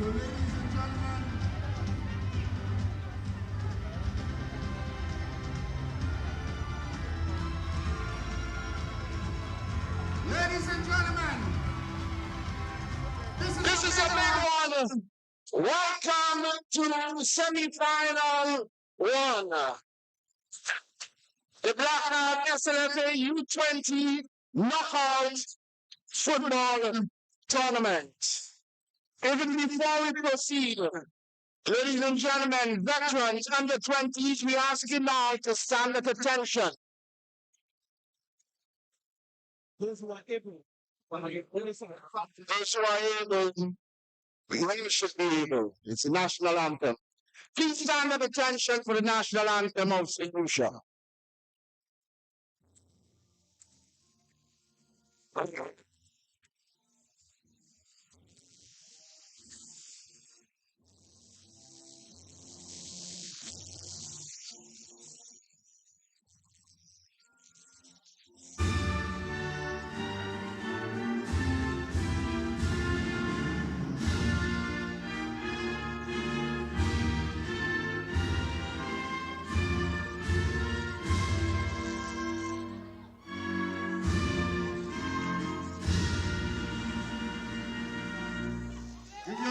So ladies and gentlemen, this is a big one. Welcome to semi-final one. The Blackheart SLFA U20 knockout football tournament. Even before we proceed, ladies and gentlemen, veterans under 20s, we ask you now to stand at attention. Those who are able, we should be able. It's the national anthem. Please stand at attention for the national anthem of St. Lucia.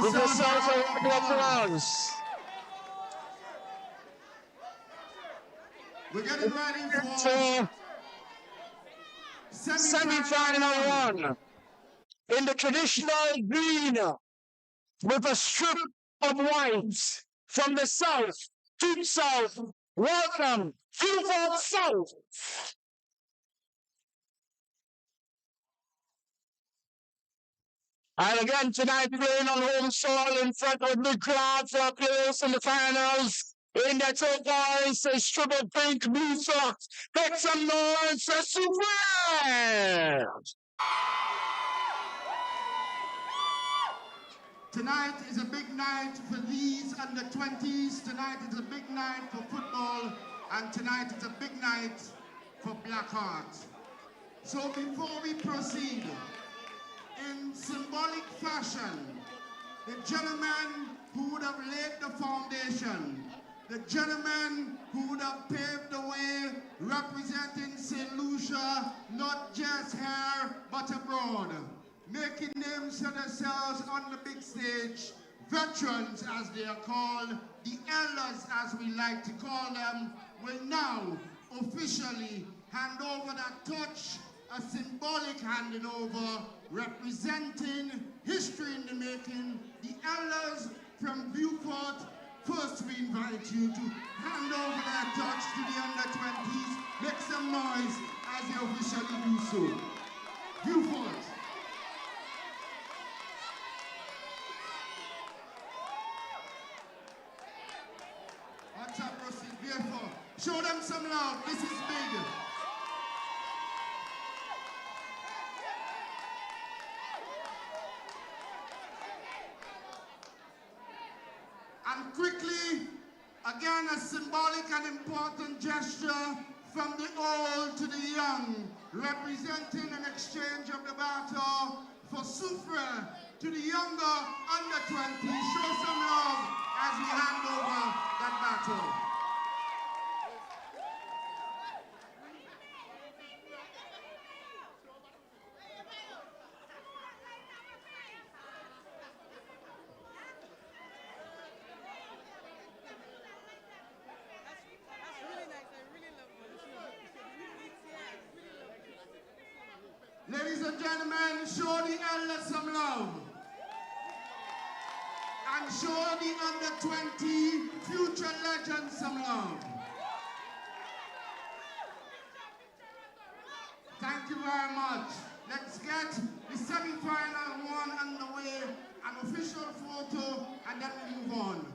Give yourselves a round of applause. We're getting ready for semi-final one in the traditional green with a strip of white from the south to south. Welcome, Vieux South. And again tonight, playing on home soil in front of the crowd for a place in the finals. In the top guys, a strip of pink blue socks. Make some noise for Soufriere! Tonight is a big night for these under 20s. Tonight is a big night for football. And tonight is a big night for Blackheart. So before we proceed, in symbolic fashion, the gentleman who would have laid the foundation, the gentleman who would have paved the way, representing St. Lucia, not just here, but abroad, making names for themselves on the big stage, veterans as they are called, the elders as we like to call them, will now officially hand over that torch, a symbolic handing over, representing history in the making, the elders from Vieux. First, we invite you to hand over that torch to the under 20s. Make some noise as they officially do so. Vieux. What's up, proceed, Vieux? Show them some love. This is big. And quickly, again, a symbolic and important gesture from the old to the young, representing an exchange of the battle for Soufriere to the younger under 20. Show some love as we hand over that battle. Ladies and gentlemen, show the elders some love. And show the under 20 future legends some love. Thank you very much. Let's get the semi-final one underway, an official photo, and then we move on.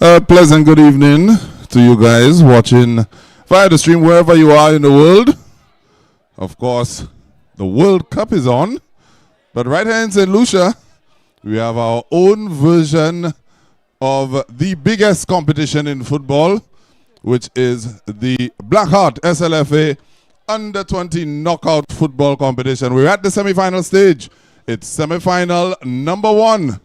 A pleasant good evening to you guys watching via the stream wherever you are in the world. Of course, the World Cup is on, but right here in St. Lucia, we have our own version of the biggest competition in football, which is the Blackheart SLFA Under-20 Knockout Football Competition. We're at the semi-final stage. It's semi-final number 1.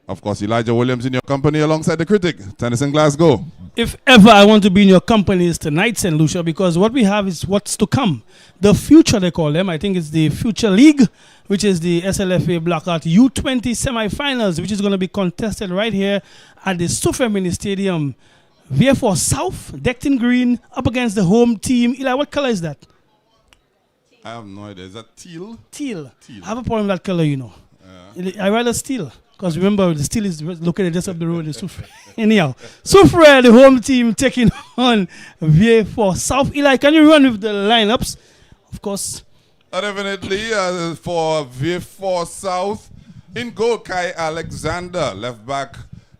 Of course, Elijah Williams in your company alongside the critic, Tennyson Glasgow. If ever I want to be in your company, it's tonight, St. Lucia, because what we have is what's to come. The future, they call them. I think it's the Future League, which is the SLFA Blackheart U20 semi-finals, which is going to be contested right here at the Soufriere Mini Stadium. Vieux South, decked in green, up against the home team. Eli, what color is that? I have no idea. Is that teal? Teal. I have a problem with that color, you know. I rather steel. Because remember, the steel is located just up the road in Soufriere. Anyhow, Soufriere, the home team, taking on Vieux South. Eli, can you run with the lineups? Of course. Definitely for Vieux South. In goal, Kai Alexander. Left back,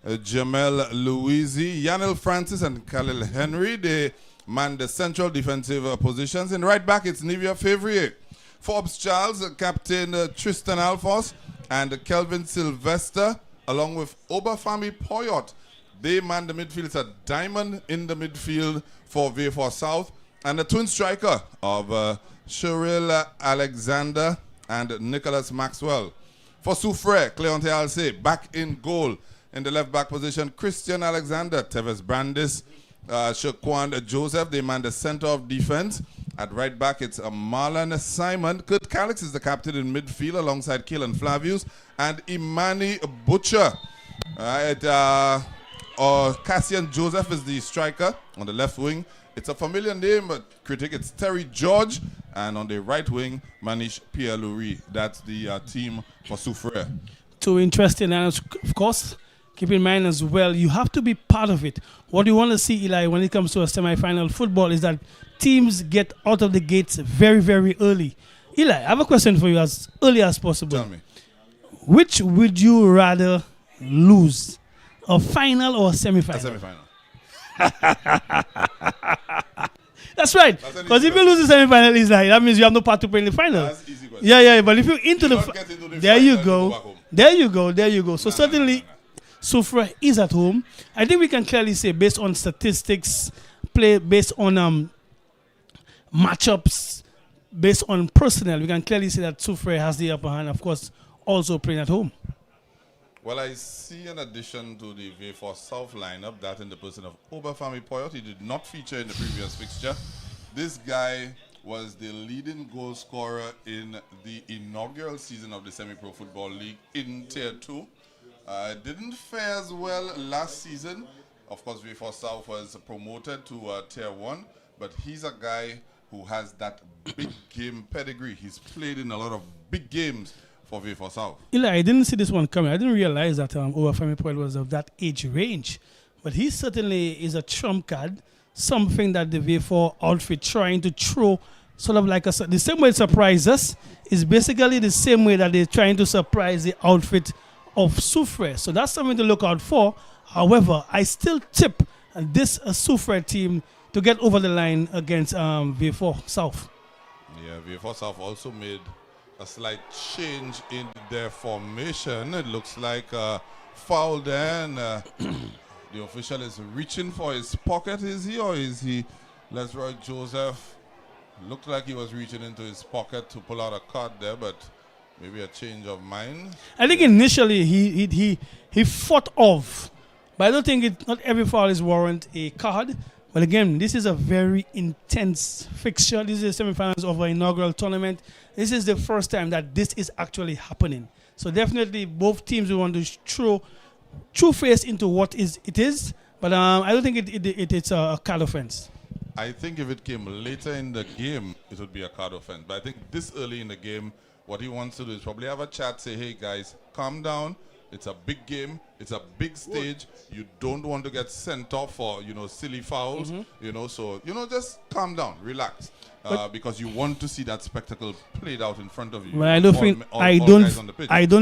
Jamel Louisi. Yanil Francis and Khalil Henry. They man the central defensive positions. In right back, it's Nivea Fevrier. Forbes Charles, Captain Tristan Alphonse, and Kelvin Sylvester, along with Obafemi Poyot. They man the midfield. It's a diamond in the midfield for Vieux South. And the twin striker of Cheryl Alexander and Nicholas Maxwell. For Soufriere, Cleonte Alce, back in goal. In the left back position, Christian Alexander, Teves Brandis, Shaquan Joseph. They man the center of defense. At right back, it's Marlon Simon. Kurt Calix is the captain in midfield alongside Keelan Flavius and Imani Butcher. Cassian Joseph is the striker on the left wing. It's a familiar name, but critic, it's Terry George. And on the right wing, Manish Pierre-Louis. That's the team for Soufriere. Too interesting, and of course, keep in mind as well, you have to be part of it. What you want to see, Eli, when it comes to a semi-final football is that teams get out of the gates very, very early. Eli, I have a question for you as early as possible. Tell me. Which would you rather lose, a final or a semi-final? A semi-final. That's right. Because if you lose the semi-final, that means you have no part to play in the final. That's easy question. Yeah. But if you're into the there final, you go. There you go. So certainly, Soufriere is at home. I think we can clearly say, based on statistics, based on matchups, based on personnel, we can clearly say that Soufriere has the upper hand, of course, also playing at home. Well, I see an addition to the Vieux South lineup, that in the person of Obafemi Poyot. He did not feature in the previous fixture. This guy was the leading goal scorer in the inaugural season of the Semi-Pro Football League in Tier 2. Didn't fare as well last season. Of course, Vieux South was promoted to Tier 1, but he's a guy who has that big game pedigree. He's played in a lot of big games for Vieux South. Eli, I didn't see this one coming. I didn't realize that Obafemi Poyot was of that age range. But he certainly is a trump card, something that the Vieux outfit trying to throw, sort of like the same way it surprised us is basically the same way that they're trying to surprise the outfit of Soufriere. So that's something to look out for. However, I still tip this Soufriere team to get over the line against Vieux South. Yeah, Vieux South also made a slight change in their formation. It looks like foul there, and the official is reaching for his pocket. Is he, or is he? Lesroy Joseph looked like he was reaching into his pocket to pull out a card there, but maybe a change of mind. I think initially he fought off, but I don't think not every foul is warrant a card. But again, this is a very intense fixture. This is the semifinals of an inaugural tournament. This is the first time that this is actually happening. So definitely both teams will want to throw true face into what it is. But I don't think it's a card offense. I think if it came later in the game, it would be a card offense. But I think this early in the game, what he wants to do is probably have a chat, say, hey guys, calm down. It's a big game. It's a big stage. You don't want to get sent off for, silly fouls, so, just calm down, relax. Because you want to see that spectacle played out in front of you. Well, I don't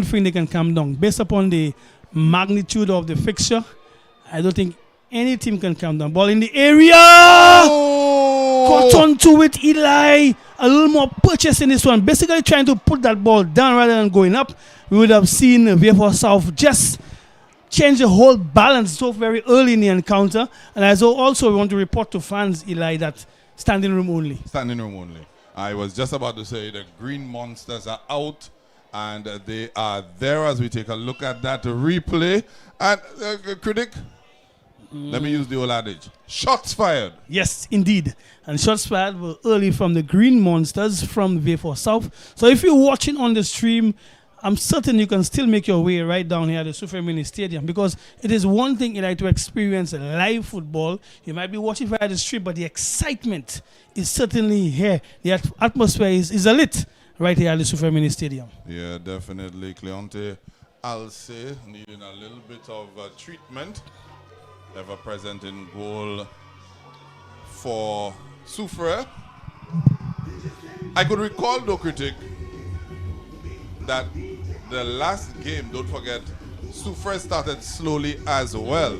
think they can calm down. Based upon the magnitude of the fixture, I don't think Any team can come down. Ball in the area. Oh! Caught on to it, Eli. A little more purchase in this one. Basically trying to put that ball down rather than going up. We would have seen Vieux South just change the whole balance so very early in the encounter. And as also we want to report to fans, Eli, that standing room only. Standing room only. I was just about to say the Green Monsters are out, and they are there as we take a look at that replay. And critic, let me use the old adage, shots fired. Yes, indeed. And shots fired were early from the Green Monsters from Vieux South. So if you're watching on the stream, I'm certain you can still make your way right down here at the Soufriere Mini Stadium, because it is one thing to experience live football. You might be watching via the stream, but the excitement is certainly here. The atmosphere is lit right here at the Soufriere Mini Stadium. Yeah, definitely. Cleonte Alce needing a little bit of treatment. Ever present in goal for Soufriere. I could recall, though, critic, that the last game, don't forget, Soufriere started slowly as well.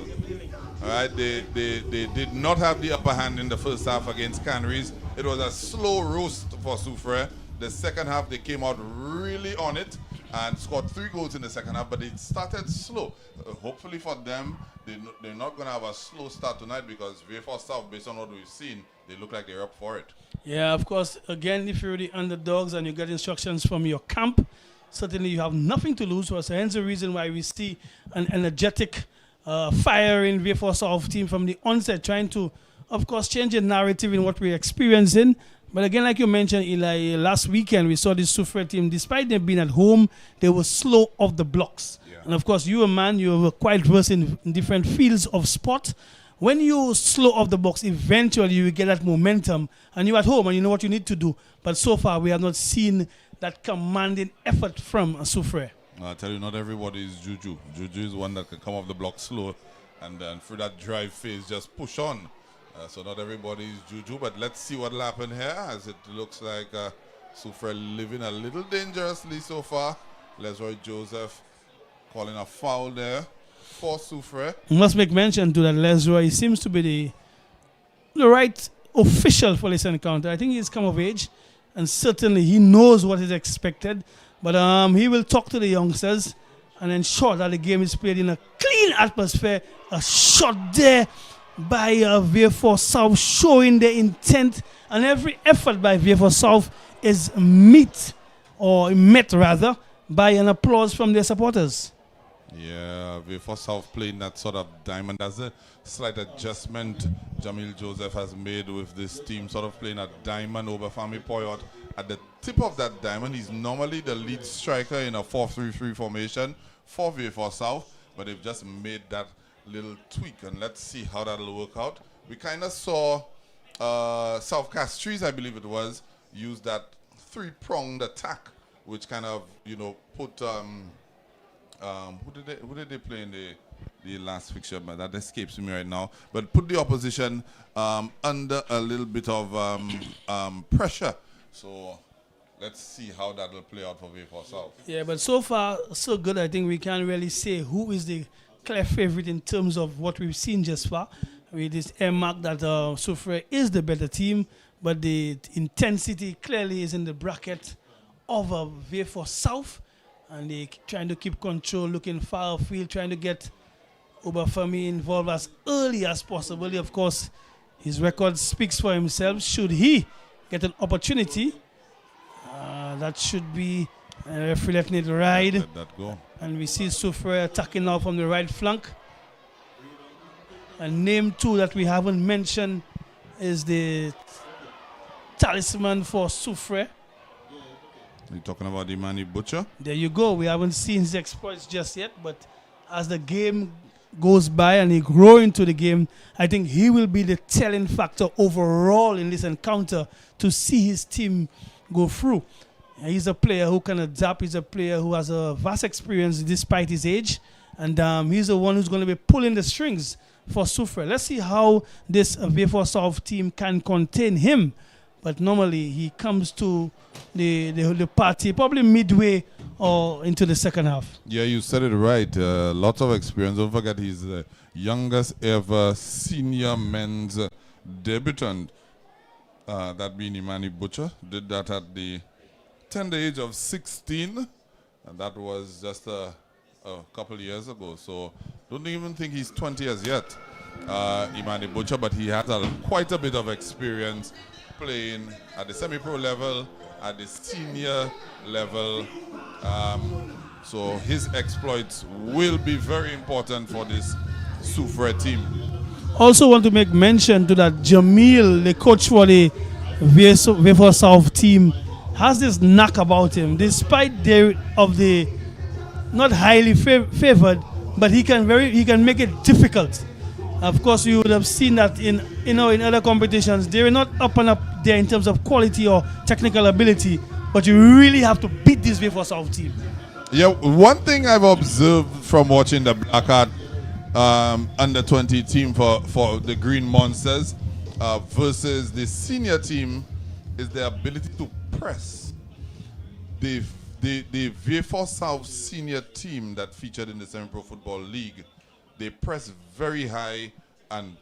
All right, they did not have the upper hand in the first half against Canaries. It was a slow roast for Soufriere. The second half, they came out really on it and scored 3 goals in the second half, but it started slow. Hopefully for them, they're not going to have a slow start tonight, because Vieux South, based on what we've seen, they look like they're up for it. Yeah, of course, again, if you're the underdogs and you get instructions from your camp, certainly you have nothing to lose. So hence the reason why we see an energetic firing Vieux South team from the onset, trying to, of course, change the narrative in what we're experiencing. But again, like you mentioned, Eli, last weekend we saw this Soufriere team, despite them being at home, they were slow off the blocks. Yeah. And of course, you a man, you're quite versed in different fields of sport. When you slow off the box, eventually you will get that momentum, and you're at home and you know what you need to do. But so far, we have not seen that commanding effort from Soufriere. I tell you, not everybody is Juju. Juju is one that can come off the block slow, and then through that drive phase, just push on. So not everybody is Juju, but let's see what will happen here, as it looks like Soufriere living a little dangerously so far. Lesroy Joseph calling a foul there for Soufriere. Must make mention to that Lesroy seems to be the right official for this encounter. I think he's come of age, and certainly he knows what is expected. But he will talk to the youngsters and ensure that the game is played in a clean atmosphere. A shot there by Vieux South, showing the intent, and every effort by Vieux South is met by an applause from their supporters. Yeah, Vieux South playing that sort of diamond. That's a slight adjustment Jamil Joseph has made with this team, sort of playing a diamond over Fami Poyot. At the tip of that diamond, he's normally the lead striker in a 4-3-3 formation for Vieux South, but they've just made that little tweak, and let's see how that'll work out. We kind of saw South Castries, I believe it was, use that 3-pronged attack, which kind of, put who did they play in the last fixture? But that escapes me right now. But put the opposition under a little bit of pressure. So let's see how that will play out for Vieux South. Yeah, but so far so good. I think we can't really say who is the clear favorite in terms of what we've seen just far. With this mark that Soufriere is the better team, but the intensity clearly is in the bracket of Vieux South, and they trying to keep control, looking far afield, trying to get Obafemi involved as early as possible. Of course, his record speaks for himself. Should he get an opportunity, that should be a referee letting it ride. Let that go. And we see Soufriere attacking now from the right flank. And name 2 that we haven't mentioned is the talisman for Soufriere. You're talking about Imani Butcher? There you go. We haven't seen his exploits just yet, but as the game goes by and he grows into the game, I think he will be the telling factor overall in this encounter to see his team go through. He's a player who can adapt. He's a player who has a vast experience despite his age. And he's the one who's going to be pulling the strings for Soufriere. Let's see how this Vieux South team can contain him. But normally he comes to the party probably midway or into the second half. Yeah, you said it right. Lots of experience. Don't forget he's youngest ever senior men's debutant. That being Imani Butcher. Did that at the tender age of 16. And that was just a couple years ago. So don't even think he's 20 years yet, Imani Butcher. But he has quite a bit of experience playing at the semi-pro level, at the senior level. So his exploits will be very important for this Soufriere team. Also want to make mention to that Jamil, the coach for the Vieux South team, has this knack about him. Despite the not highly favored, but he can make it difficult. Of course, you would have seen that in other competitions. They're not up and up there in terms of quality or technical ability, but you really have to beat this Vieux South team. Yeah, one thing I've observed from watching the Blackheart under 20 team for the Green Monsters versus the senior team is their ability to press. The Vieux South senior team that featured in the Semi-Pro Football League, they press very high and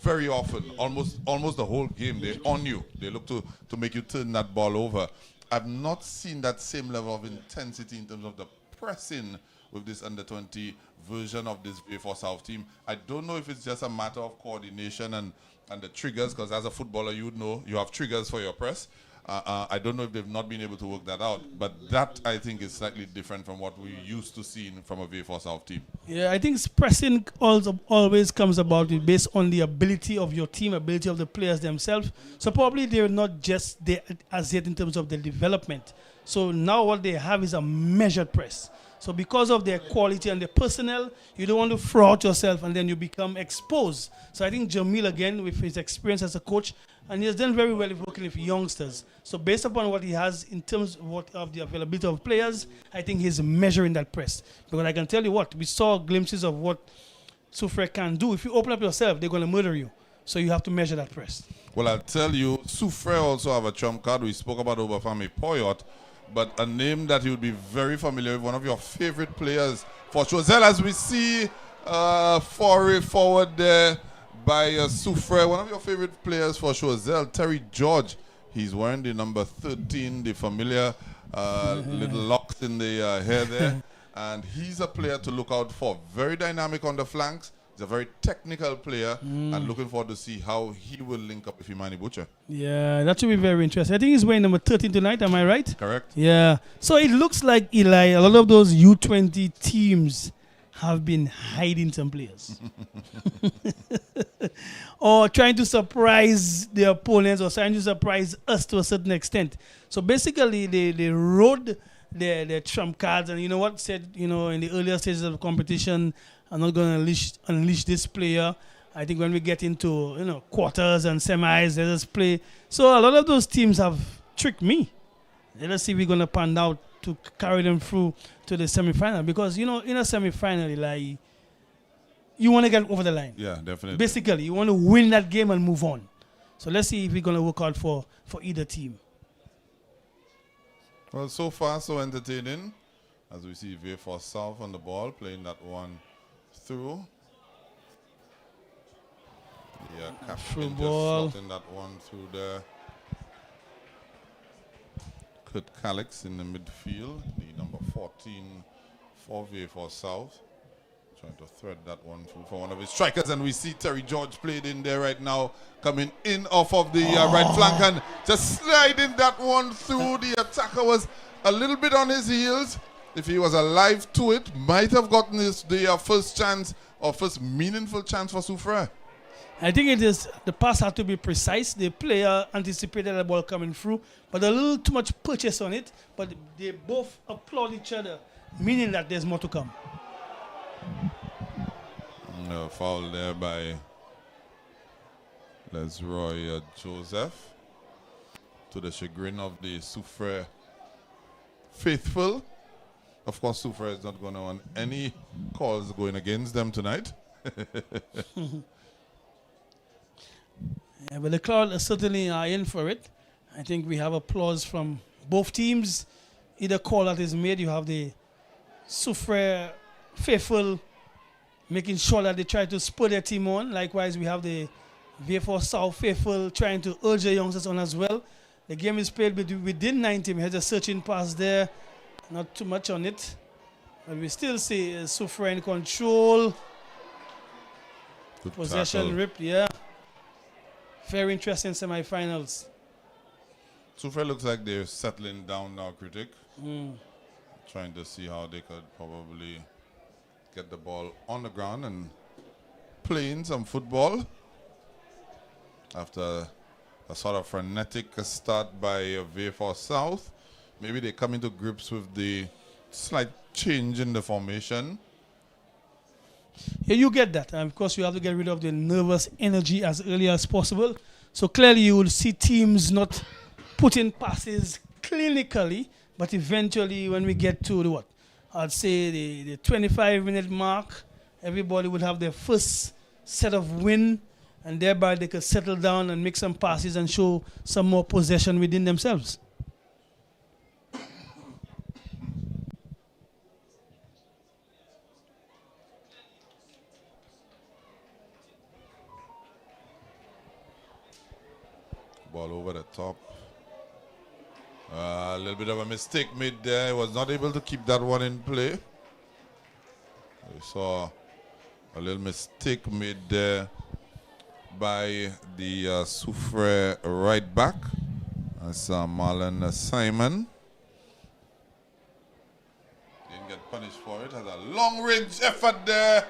very often, almost the whole game. They're on you. They look to make you turn that ball over. I've not seen that same level of intensity in terms of the pressing with this under 20 version of this Vieux South team. I don't know if it's just a matter of coordination and the triggers, because as a footballer, you know you have triggers for your press. I don't know if they've not been able to work that out, but that I think is slightly different from what we used to see from a Vieux South team. Yeah, I think pressing also always comes about based on the ability of your team, ability of the players themselves. So probably they're not just there as yet in terms of their development. So now what they have is a measured press. So because of their quality and their personnel, you don't want to throw out yourself and then you become exposed. So I think Jamil, again, with his experience as a coach, and he has done very well working with youngsters. So based upon what he has in terms of the availability of players, I think he's measuring that press. Because I can tell you what, we saw glimpses of what Soufriere can do. If you open up yourself, they're going to murder you. So you have to measure that press. Well, I'll tell you, Soufriere also have a trump card. We spoke about Obafemi Poyot, but a name that you would be very familiar with, one of your favorite players for Choiseul, as we see forward there by Soufriere, one of your favorite players for Choiseul, Terry George. He's wearing the number 13, the familiar little locks in the hair there. And he's a player to look out for. Very dynamic on the flanks. He's a very technical player, and looking forward to see how he will link up with Imani Butcher. Yeah, that should be very interesting. I think he's wearing number 13 tonight, am I right? Correct. Yeah. So it looks like, Eli, a lot of those U20 teams have been hiding some players. Or trying to surprise the opponents or trying to surprise us to a certain extent. So basically, they rode their trump cards, and you know what said, in the earlier stages of the competition, I'm not going to unleash this player. I think when we get into quarters and semis, let us play. So a lot of those teams have tricked me. Let us see if we're going to pan out to carry them through to the semi-final. Because, in a semi-final, like, you want to get over the line. Yeah, definitely. Basically, you want to win that game and move on. So let's see if we're going to work out for either team. Well, so far, so entertaining. As we see Vieux South on the ball, playing that one through. Yeah, Captain just slotting that one through there. Kurt Calix in the midfield, the number 14 for Vieux South. Trying to thread that one through for one of his strikers, and we see Terry George played in there right now, coming in off of the right flank and just sliding that one through. The attacker was a little bit on his heels. If he was alive to it, might have gotten the first chance or first meaningful chance for Soufriere. I think it is the pass had to be precise. The player anticipated the ball coming through, but a little too much purchase on it. But they both applaud each other, meaning that there's more to come. Foul there by Lesroy Joseph, to the chagrin of the Soufriere faithful. Of course, Soufriere is not going to want any calls going against them tonight. Yeah, but the crowd certainly are in for it. I think we have applause from both teams. Either call that is made, you have the Soufriere faithful making sure that they try to spur their team on. Likewise, we have the Vieux South faithful trying to urge the youngsters on as well. The game is played within 90 minutes. A searching pass there. Not too much on it. But we still see Soufriere in control. Good Possession tackle. ripped, yeah. Very interesting semi-finals. Soufriere looks like they're settling down now, critic. Trying to see how they could probably get the ball on the ground and playing some football. After a sort of frenetic start by Vieux South, maybe they come into grips with the slight change in the formation. Yeah, you get that. And of course, you have to get rid of the nervous energy as early as possible. So clearly, you will see teams not putting passes clinically, but eventually, when we get to the I'd say the 25-minute mark, everybody would have their first set of win, and thereby they could settle down and make some passes and show some more possession within themselves. Ball over the top. A little bit of a mistake made there. Was not able to keep that one in play. We saw a little mistake made there by the Soufriere right back. That's Marlon Simon. Didn't get punished for it. Has a long range effort there.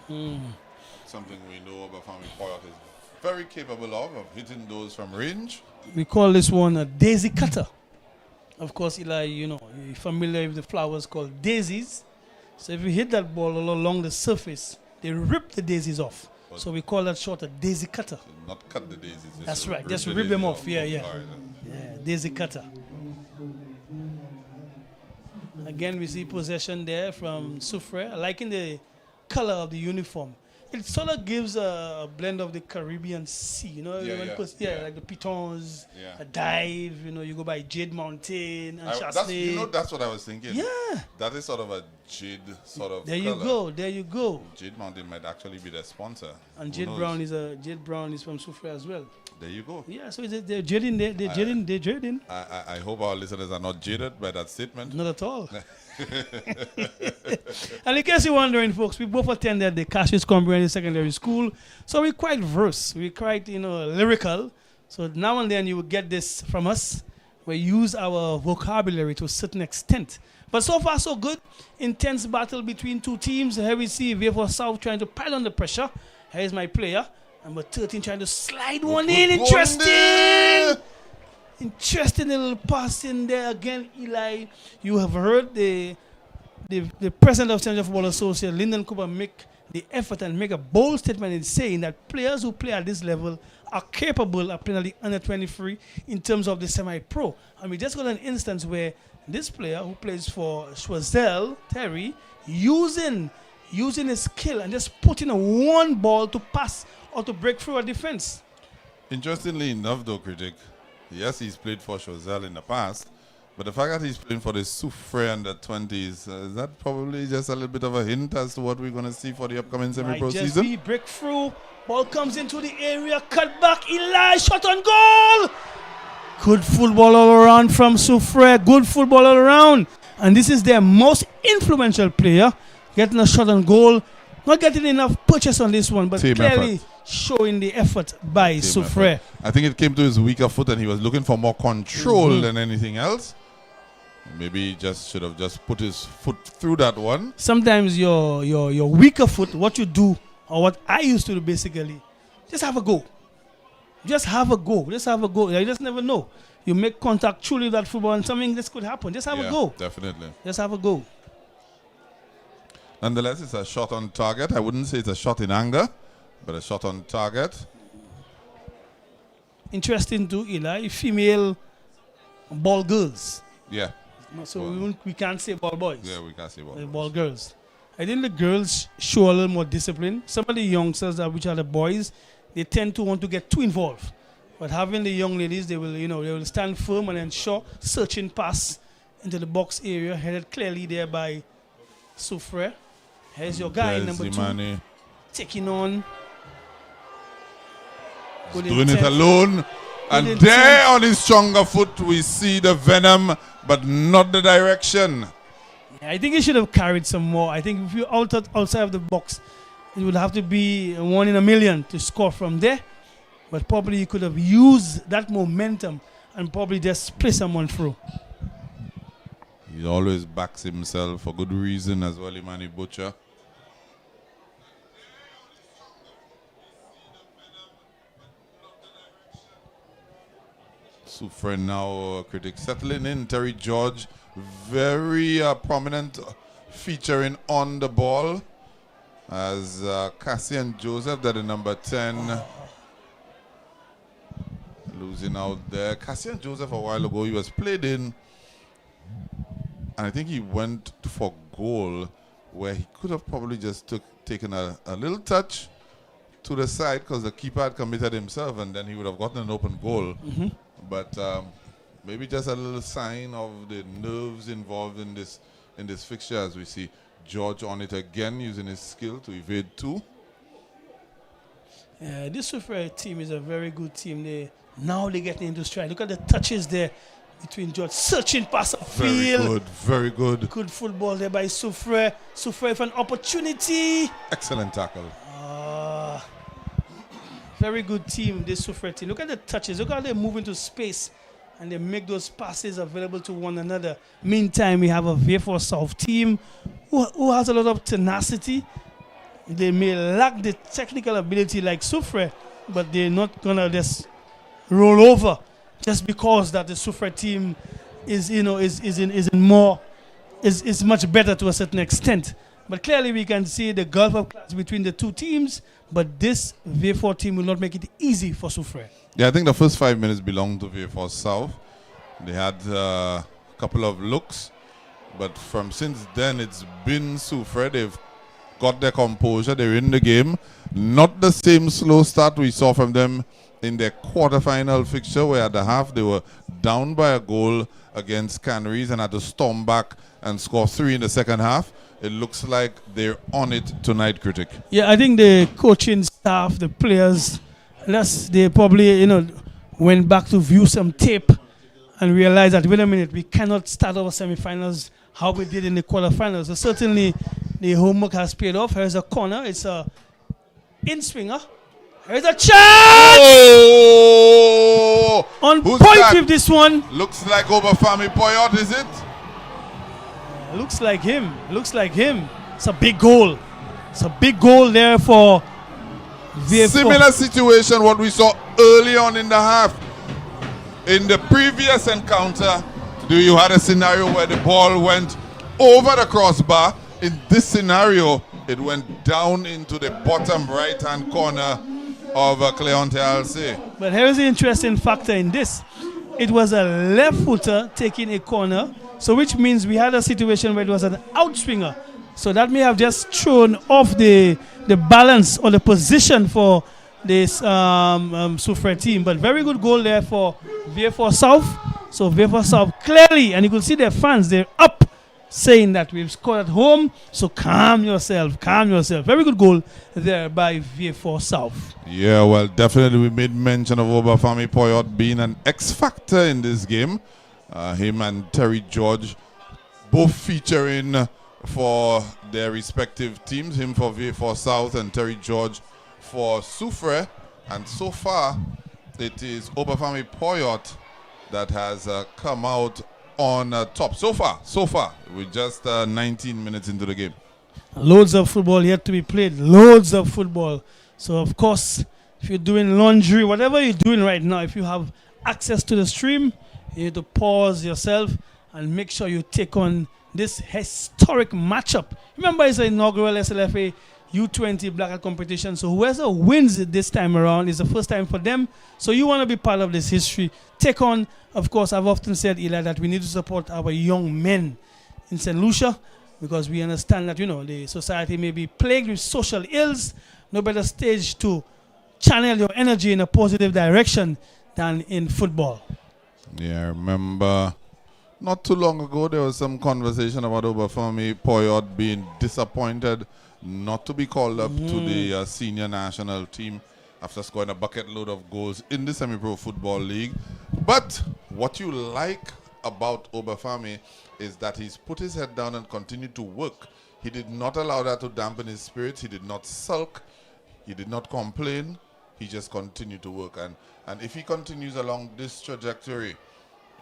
Something we know about Family Poyot is very capable of hitting those from range. We call this one a daisy cutter. Of course, Eli, you're familiar with the flowers called daisies. So if you hit that ball all along the surface, they rip the daisies off. So we call that shot a daisy cutter. So not cut the daisies. That's right. Just rip them off. Yeah. Right. Yeah, daisy cutter. Again, we see possession there from Soufriere. Liking the color of the uniform. It sort of gives a blend of the Caribbean Sea, like the pitons, a dive, you go by Jade Mountain and Chasselet. That's what I was thinking. Yeah. That is sort of a jade sort of There color. you go. Jade Mountain might actually be their sponsor. And Jade Brown is from Soufriere as well. There you go. Yeah, so they're jading, they're jading. I hope our listeners are not jaded by that statement. Not at all. And in case you're wondering, folks, we both attended the Cassius Comprehensive Secondary School, so we're quite versed. We're quite, lyrical. So now and then you will get this from us. We use our vocabulary to a certain extent. But so far, so good. Intense battle between two teams. Here we see Vieux South trying to pile on the pressure. Here's my player. Number 13 trying to slide one in. Interesting! Interesting little pass in there again, Eli. You have heard the president of Central Football Association, Lyndon Cooper, make the effort and make a bold statement in saying that players who play at this level are capable of playing at the under 23 in terms of the semi-pro. And we just got an instance where this player who plays for Choiseul, Terry, using his skill and just putting a one ball to pass or to break through a defense. Interestingly enough, though, critic, yes, he's played for Choiseul in the past, but the fact that he's playing for the Soufriere under 20s, is that probably just a little bit of a hint as to what we're going to see for the upcoming semi-pro season? Breakthrough, ball comes into the area, cut back, Eli, shot on goal! Good football all around from Soufriere, good football all around. And this is their most influential player, getting a shot on goal. Not getting enough purchase on this one, but Team clearly effort. Showing the effort by Soufriere. I think it came to his weaker foot and he was looking for more control than anything else. Maybe he just should have just put his foot through that one. Sometimes your weaker foot, what you do, or what I used to do basically, just have a go. Just have a go. Just have a go. You just never know. You make contact truly with that football and something this could happen. Just have a go. Definitely. Just have a go. Nonetheless, it's a shot on target. I wouldn't say it's a shot in anger, but a shot on target. Interesting too, Eli. Female ball girls. Yeah. So we can't say ball boys. Yeah, we can't say ball boys. Ball girls. I think the girls show a little more discipline. Some of the youngsters, which are the boys, they tend to want to get too involved. But having the young ladies, they will stand firm and ensure searching pass into the box area, headed clearly there by Soufriere. Here's your guy, number 2, Mane. taking on. He's doing it alone. And there on his stronger foot, we see the venom, but not the direction. Yeah, I think he should have carried some more. I think if you outside of the box, it would have to be 1 in a million to score from there. But probably you could have used that momentum and probably just play someone through. He always backs himself for good reason as well, Imani Butcher. Soufriere now, critics settling in. Terry George, very prominent featuring on the ball. As Cassian Joseph, that is number 10. Losing out there. Cassian Joseph a while ago, he was played in. And I think he went for goal where he could have probably just taken a little touch to the side because the keeper had committed himself and then he would have gotten an open goal. But maybe just a little sign of the nerves involved in this fixture as we see George on it again using his skill to evade 2. Yeah, this Soufriere team is a very good team. Now they're getting into stride. Look at the touches there between George, searching past the field. Very good, very good. Good football there by Soufriere. Soufriere for an opportunity. Excellent tackle. Very good team, this Soufriere team. Look at the touches. Look how they move into space and they make those passes available to one another. Meantime, we have a Vieux South team who has a lot of tenacity. They may lack the technical ability like Soufriere, but they're not gonna just roll over just because that the Soufriere team is much better to a certain extent. But clearly we can see the gulf of class between the two teams, but this Vieux team will not make it easy for Soufriere. Yeah, I think the first 5 minutes belonged to Vieux South. They had a couple of looks, but since then it's been Soufriere. They've got their composure, they're in the game. Not the same slow start we saw from them in their quarterfinal fixture, where at the half they were down by a goal against Canaries and had to storm back and score 3 in the second half. It looks like they're on it tonight, Critic. Yeah, I think the coaching staff, the players, they probably went back to view some tape and realized that, wait a minute, we cannot start our semifinals how we did in the quarterfinals. So certainly the homework has paid off. Here's a corner. It's a in-swinger. Here's a chance! Oh! On Who's point that? with this one. Looks like Obafemi Poyot, is it? Looks like him. Looks like him. It's a big goal. It's a big goal there for Vieux. Similar situation what we saw early on in the half. In the previous encounter, you had a scenario where the ball went over the crossbar. In this scenario, it went down into the bottom right-hand corner of Cleonte Alce. But here's the interesting factor in this. It was a left footer taking a corner, so which means we had a situation where it was an outswinger. So that may have just thrown off the balance or the position for this Soufriere team. But very good goal there for Vieux South. So Vieux South clearly, and you can see their fans, they're up saying that we've scored at home, so calm yourself, calm yourself. Very good goal there by Vieux South. Yeah, well, definitely we made mention of Obafemi Poyot being an X-factor in this game. Him and Terry George both featuring for their respective teams, him for Vieux South and Terry George for Soufriere. And so far, it is Obafemi Poyot that has come out on top. So far, we're just 19 minutes into the game. Loads of football yet to be played. Loads of football. So, of course, if you're doing laundry, whatever you're doing right now, if you have access to the stream, you need to pause yourself and make sure you take on this historic matchup. Remember, it's the inaugural SLFA U20 Blackheart competition. So whoever wins it this time around is the first time for them. So you want to be part of this history. Take on, of course, I've often said, Eli, that we need to support our young men in St. Lucia because we understand that, the society may be plagued with social ills. No better stage to channel your energy in a positive direction than in football. Yeah, I remember Not too long ago, there was some conversation about Obafemi Poyot being disappointed not to be called up to the senior national team after scoring a bucket load of goals in the Semi-Pro Football League. But what you like about Obafemi is that he's put his head down and continued to work. He did not allow that to dampen his spirits. He did not sulk. He did not complain. He just continued to work. And if he continues along this trajectory,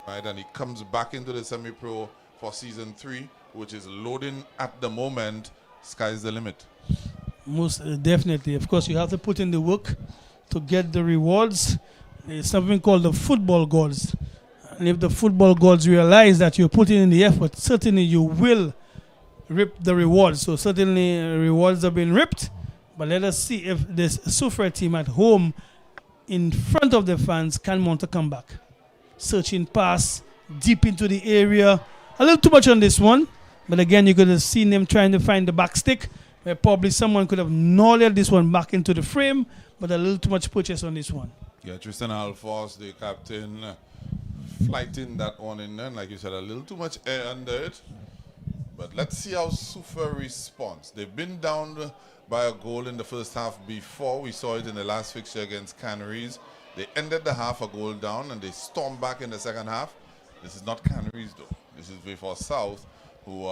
right, and he comes back into the semi-pro for season 3, which is loading at the moment, sky's the limit. Most definitely. Of course, you have to put in the work to get the rewards. There's something called the football gods. And if the football gods realize that you're putting in the effort, certainly you will rip the rewards. So certainly rewards have been ripped. But let us see if this Soufriere team at home in front of the fans can mount a comeback. Searching pass deep into the area. A little too much on this one. But again, you could have seen them trying to find the back stick, where probably someone could have gnawed this one back into the frame, but a little too much purchase on this one. Yeah, Tristan Alphonse, the captain, flighting that one in there. Like you said, a little too much air under it. But let's see how Soufriere responds. They've been down by a goal in the first half before. We saw it in the last fixture against Canaries. They ended the half a goal down and they stormed back in the second half. This is not Canaries though. This is Vieux South, who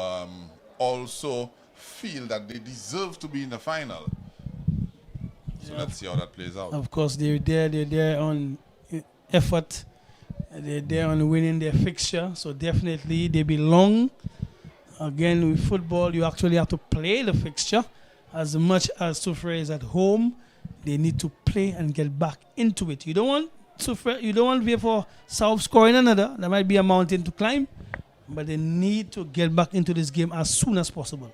also feel that they deserve to be in the final. So let's see how that plays out. Of course, they're there on effort. They're there on winning their fixture. So definitely they belong. Again, with football, you actually have to play the fixture. As much as Soufriere is at home, they need to play and get back into it. You don't want Soufriere, you don't want Vieux South scoring another. That might be a mountain to climb. But they need to get back into this game as soon as possible.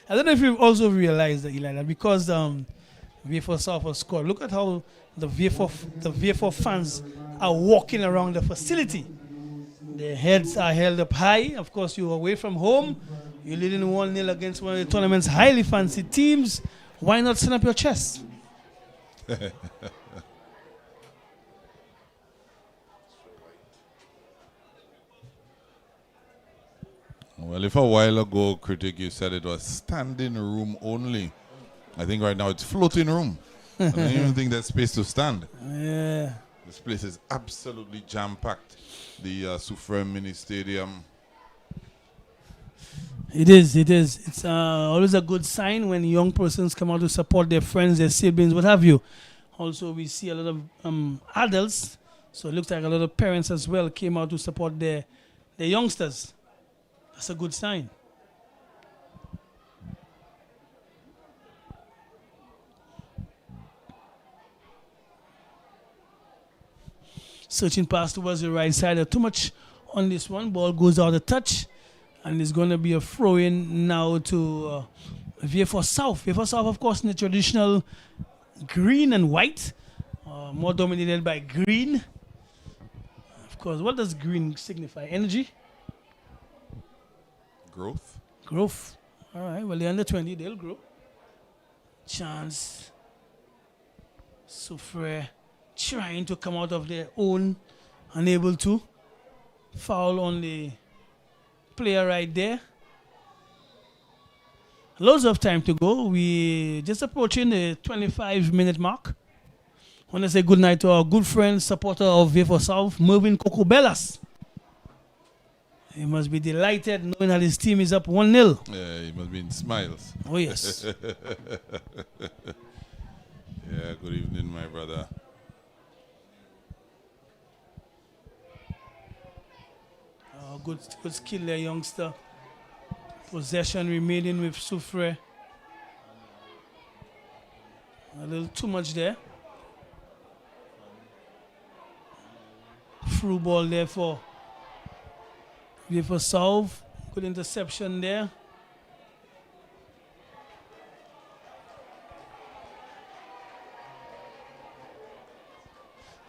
I don't know if you've also realized that, Eli, that because Vieux South has scored, look at how the Vieux fans are walking around the facility. Their heads are held up high. Of course, you're away from home. You're leading 1-0 against one of the tournament's highly fancy teams. Why not send up your chest? Well, if a while ago, critic, you said it was standing room only. I think right now it's floating room. I don't even think there's space to stand. Yeah. This place is absolutely jam-packed. The Soufriere Mini Stadium. It is. It's always a good sign when young persons come out to support their friends, their siblings, what have you. Also, we see a lot of adults. So it looks like a lot of parents as well came out to support their youngsters. That's a good sign. Searching pass towards the right side. Too much on this one. Ball goes out of touch. And it's going to be a throw-in now to Vieux South. Vieux South, of course, in the traditional green and white. More dominated by green. Of course, what does green signify? Energy? Growth. All right. Well, they're under 20. They'll grow. Chance. Soufriere trying to come out of their own. Unable to. Foul on the player right there. Loads of time to go. We just approaching the 25-minute mark. I want to say good night to our good friend, supporter of Vieux South, Mervin Cocobellas. He must be delighted knowing that his team is up 1-0. Yeah, he must be in smiles. Oh, yes. Yeah, good evening, my brother. Good skill there, youngster. Possession remaining with Soufriere. A little too much there. Through ball there for Vieux South. Good interception there.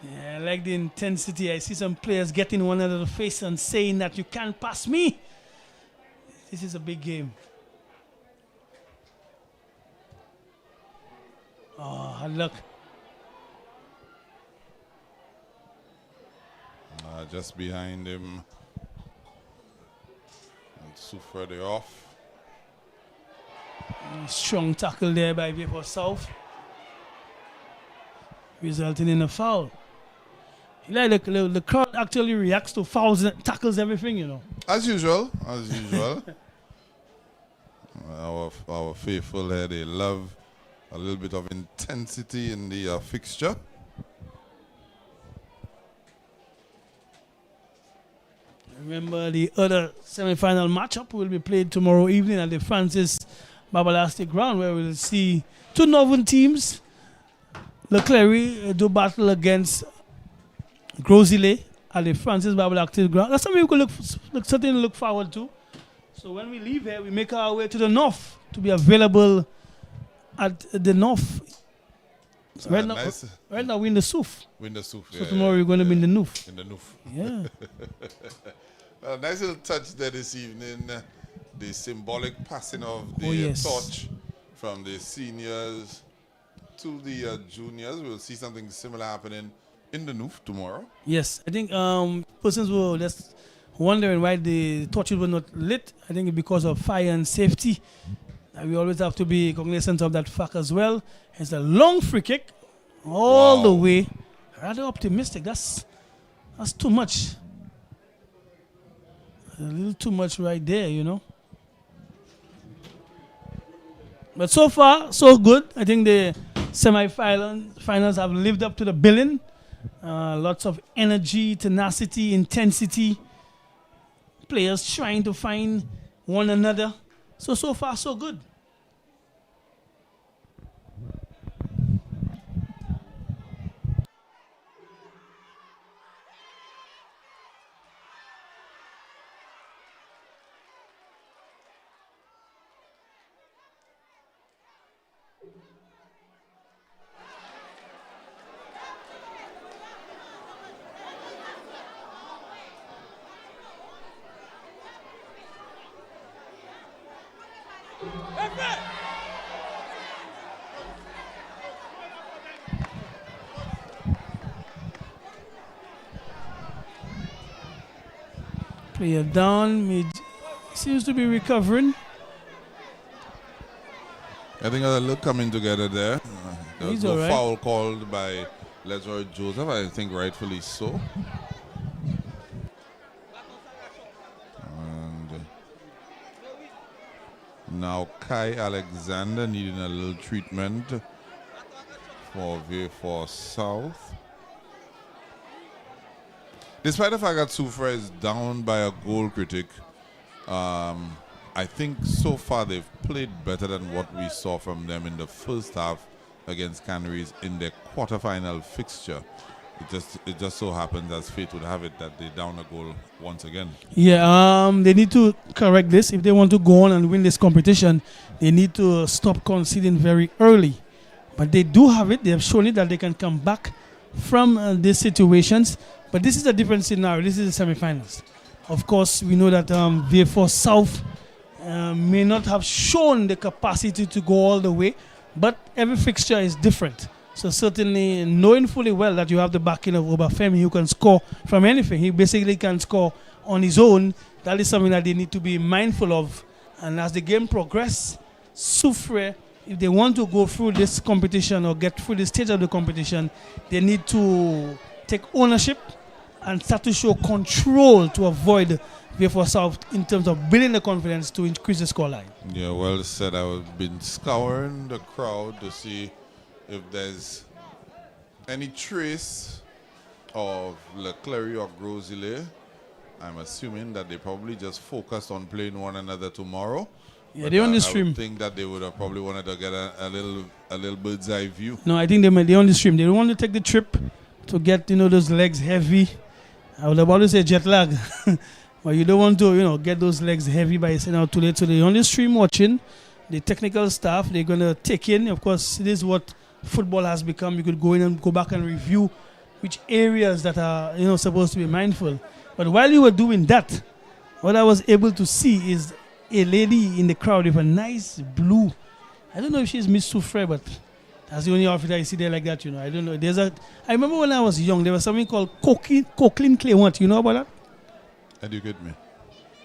Yeah, I like the intensity. I see some players getting one out of the face and saying that you can't pass me. This is a big game. Oh, hard luck. just behind him. And Soufriere off. Strong tackle there by Vieux South, resulting in a foul. Like the crowd actually reacts to fouls and tackles everything, you know. As usual. Our faithful here, they love a little bit of intensity in the fixture. Remember, the other semi-final matchup will be played tomorrow evening at the Francis Babalastic Ground, where we'll see two northern teams. Leclerc do battle against Grosile at the Francis Babalastic Ground. That's something we could certainly look forward to. So when we leave here, we make our way to the north to be available at the north. So right now we're in the Souf. We're in the Souf. So tomorrow we're going to be in the Noof. In the Noof. Yeah. A nice little touch there this evening. The symbolic passing of the torch from the seniors to the juniors. We'll see something similar happening in the Noof tomorrow. Yes, I think persons were just wondering why the torches were not lit. I think it's because of fire and safety. We always have to be cognizant of that fact as well. It's a long free kick all the way. Rather optimistic. That's too much. A little too much right there, you know. But so far, so good. I think the semi-finals have lived up to the billing. Lots of energy, tenacity, intensity. Players trying to find one another. So far, so good. Player down, seems to be recovering. I think a look coming together there. There was no foul called by Leroy Joseph, I think rightfully so. And now Kai Alexander needing a little treatment for Vieux South. Despite the fact that Soufriere is down by a goal critic, I think so far they've played better than what we saw from them in the first half against Canaries in their quarterfinal fixture. It just so happens, as fate would have it, that they're down a goal once again. Yeah, they need to correct this. If they want to go on and win this competition, they need to stop conceding very early. But they do have it. They have shown it that they can come back from these situations. But this is a different scenario. This is the semi-finals. Of course, we know that Vieux South may not have shown the capacity to go all the way, but every fixture is different. So certainly, knowing fully well that you have the backing of Obafemi, who can score from anything. He basically can score on his own. That is something that they need to be mindful of. And as the game progresses, Soufriere, if they want to go through this competition or get through the stage of the competition, they need to take ownership and start to show control to avoid Vieux South in terms of building the confidence to increase the scoreline. Yeah, well said. I've been scouring the crowd to see if there's any trace of Leclerc or Grosile. I'm assuming that they probably just focused on playing one another tomorrow. Yeah, they're on the stream. I would think that they would have probably wanted to get a little bird's eye view. No, I think they're on the stream. They don't want to take the trip to get, those legs heavy. I would about to say jet lag. But you don't want to, get those legs heavy by sitting out too late. So they're on the stream watching. The technical staff, they're going to take in. Of course, this is what football has become. You could go in and go back and review which areas that are, supposed to be mindful. But while you were doing that, what I was able to see is a lady in the crowd with a nice blue. I don't know if she's Miss Soufriere, but That's the only outfit I see there like that, you know. I don't know. I remember when I was young, there was something called Coquelin Claymont. You know about that? Educate me.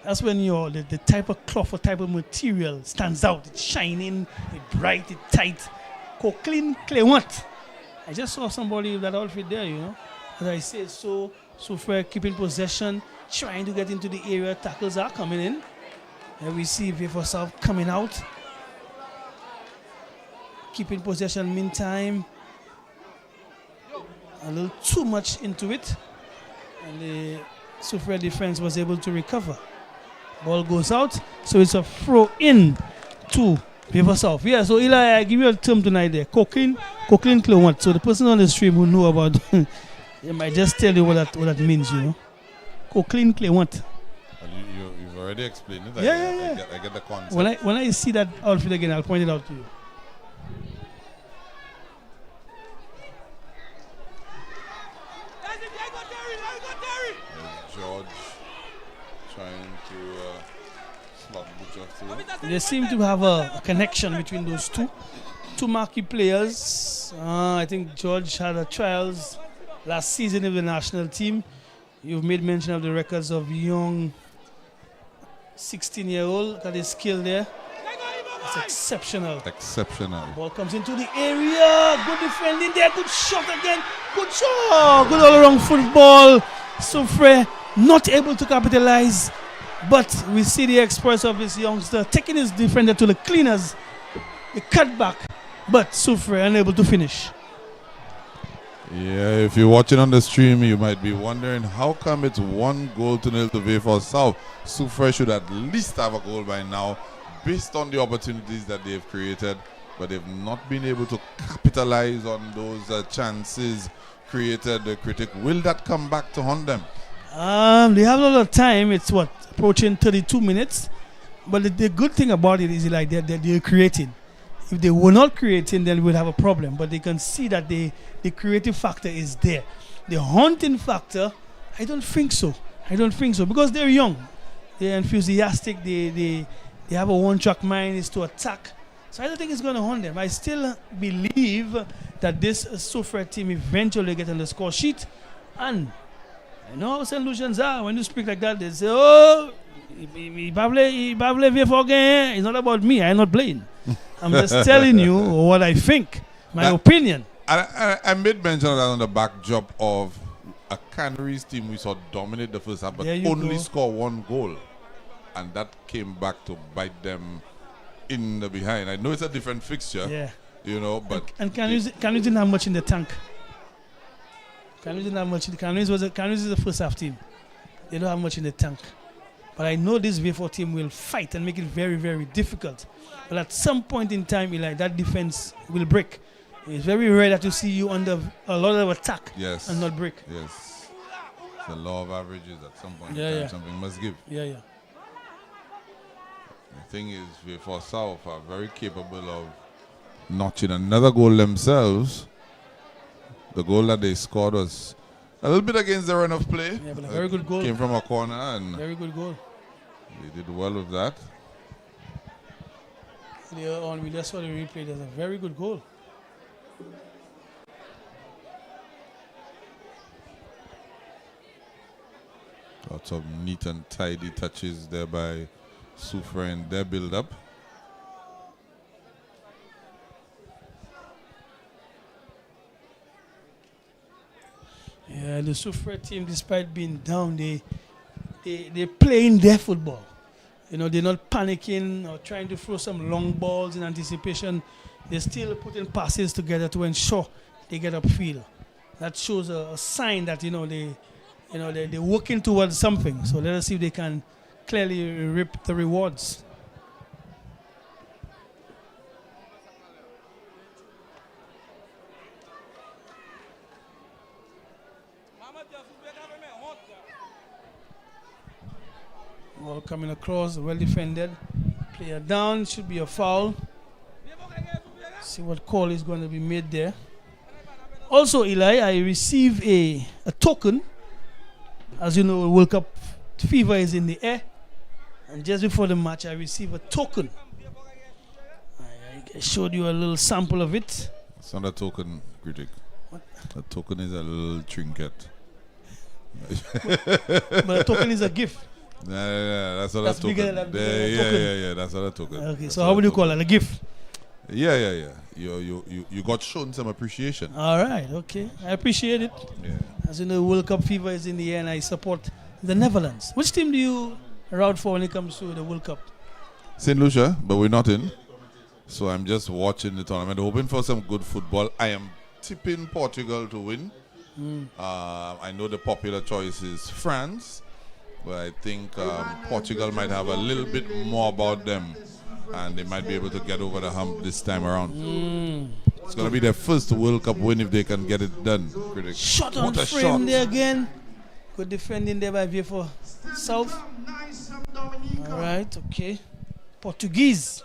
That's when the type of cloth or type of material stands out. It's shining, it's bright, it's tight. Coquelin Claymont. I just saw somebody with that outfit there, you know. As I say, Soufriere keeping possession, trying to get into the area. Tackles are coming in. And we see Vieux for South coming out. Keeping possession meantime. A little too much into it. And the Soufriere defense was able to recover. Ball goes out. So it's a throw in to Vieux for South. Yeah, so Eli, I give you a term tonight there. Coquelin Claymont. So the person on the stream who know about they might just tell you what that means, you know. Coquelin Claymont. You've already explained it. Yeah. I get the concept. When I see that outfit again, I'll point it out to you. George trying to slot Butcher through. They seem to have a connection between those two marquee players. I think George had a trials last season with the national team. You've made mention of the records of young 16-year-old. Look at his skill there. It's exceptional. Exceptional. Ball comes into the area. Good defending there. Good shot again. Good shot. Good all-around football. Soufriere not able to capitalize. But we see the exploits of this youngster taking his defender to the cleaners. The cutback. But Soufriere unable to finish. Yeah, if you're watching on the stream, you might be wondering how come it's 1-0 to Vieux for South. Soufriere should at least have a goal by now, based on the opportunities that they've created, but they've not been able to capitalize on those chances created. The critic, will that come back to haunt them? They have a lot of time. It's approaching 32 minutes. But the good thing about it is like they're creating. If they were not creating, then we'd have a problem. But they can see that the creative factor is there. The haunting factor, I don't think so. Because they're young. They're enthusiastic. They have a one-track mind, is to attack. So I don't think it's going to haunt them. I still believe that this Soufriere team eventually get on the score sheet. And I know how St. Lucians are. When you speak like that, they say, oh, it's not about me. I'm not playing. I'm just telling you what I think, my opinion. I made mention of that on the backdrop of a Canaries team we saw dominate the first half, but only score 1 goal. And that came back to bite them in the behind. I know it's a different fixture, you know, but... And Canaries didn't have much in the tank. Canaries didn't have much. Canaries is the first half team. They don't have much in the tank. But I know this Vieux team will fight and make it very, very difficult. But at some point in time, Eli, that defense will break. It's very rare that you see you under a lot of attack and not break. Yes. It's the law of averages. At some point in time, something must give. Yeah. The thing is, Vieux South are very capable of notching another goal themselves. The goal that they scored was a little bit against the run of play. Yeah, but a very good goal. Came from a corner and very good goal. They did well with that. We just saw the replay. There's a very good goal. Lots of neat and tidy touches there by Soufriere in their build-up. Yeah, the Soufriere team, despite being down, they're playing their football. You know, they're not panicking or trying to throw some long balls in anticipation. They're still putting passes together to ensure they get upfield. That shows a sign that they're working towards something. So let us see if they can clearly reap the rewards. Ball coming across, well defended. Player down, should be a foul. See what call is going to be made there. Also, Eli, I received a token. As you know, World Cup fever is in the air. And just before the match, I received a token. I showed you a little sample of it. It's not a token, critic. What? A token is a little trinket. But a token is a gift. Yeah, that's what That's a token. bigger than a token. Yeah, that's what a token. Okay, That's so what how a would you token. call it? A gift? Yeah. You got shown some appreciation. All right, okay. I appreciate it. Yeah. As you know, World Cup fever is in the air, and I support the Netherlands. Which team do you route for when it comes to the World Cup? St. Lucia, but we're not in. So I'm just watching the tournament, hoping for some good football. I am tipping Portugal to win. I know the popular choice is France, but I think Portugal might have a little bit more about them, and they might be able to get over the hump this time around. It's going to be their first World Cup win if they can get it done. Critic. Shot on What a frame shot. there again. Good defending there by Vieux for South. All right, okay. Portuguese.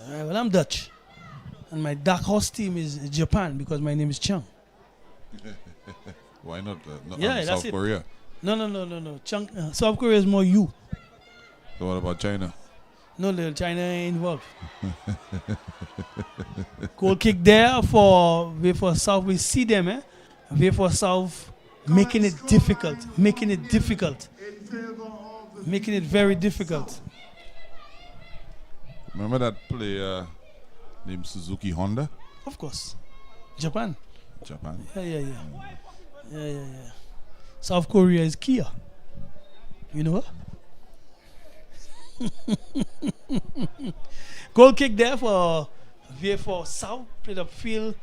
All right, well, I'm Dutch. And my dark horse team is Japan because my name is Chang. Why not? Yeah, that's South it. Korea. No. Chang, South Korea is more you. So what about China? No, little China ain't involved. Goal kick there for Vieux for South. We see them, eh? Vieux for South making it difficult. Making it very difficult. Remember that player named Suzuki Honda? Of course. Japan. Yeah. South Korea is Kia. You know her? Goal kick there for Vieux for South. Played upfield.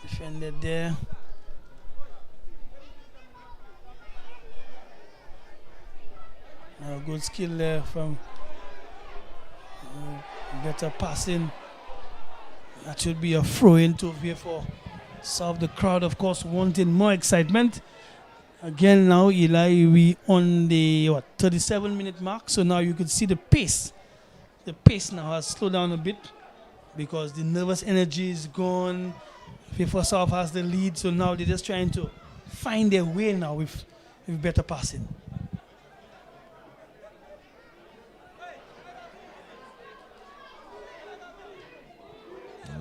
Defended there. Good skill there from better passing. That should be a throw into Vieux for South. The crowd, of course, wanting more excitement. Again, now, Eli, we on the 37-minute mark. So now you can see the pace. The pace now has slowed down a bit because the nervous energy is gone. Vieux for South has the lead. So now they're just trying to find their way now with better passing.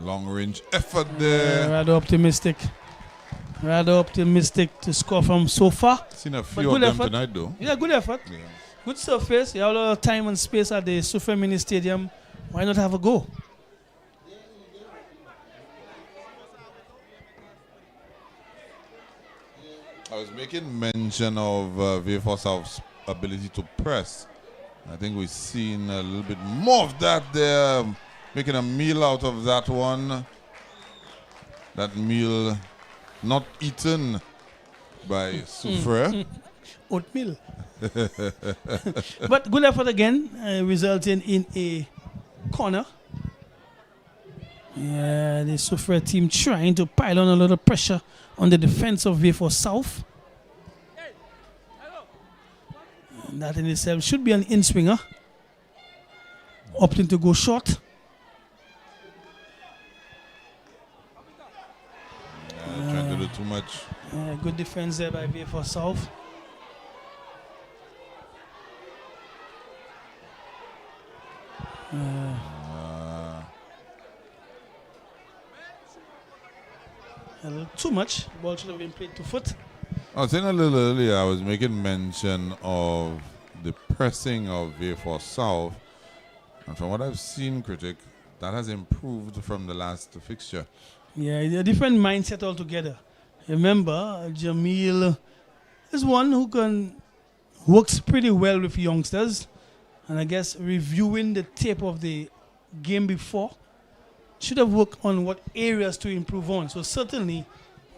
Long range effort there. Rather optimistic to score from so far. Seen a But few good of them effort. tonight though. Yeah, good effort. Yeah. Good surface. You have a lot of time and space at the Soufriere Mini Stadium. Why not have a go? I was making mention of Vieux for South's ability to press. I think we've seen a little bit more of that there. Making a meal out of that one. That meal not eaten by Soufriere. Oatmeal. But good effort again, resulting in a corner. Yeah, the Soufriere team trying to pile on a lot of pressure on the defense of Vieux for South. And that in itself should be an in-swinger. Opting to go short. Trying to do too much. Good defense there by Vieux for South. A little too much. Ball should have been played to foot. I was saying a little earlier, I was making mention of the pressing of Vieux for South. And from what I've seen, critic, that has improved from the last fixture. Yeah, a different mindset altogether. Remember, Jamil is one who works pretty well with youngsters. And I guess reviewing the tape of the game before should have worked on what areas to improve on. So certainly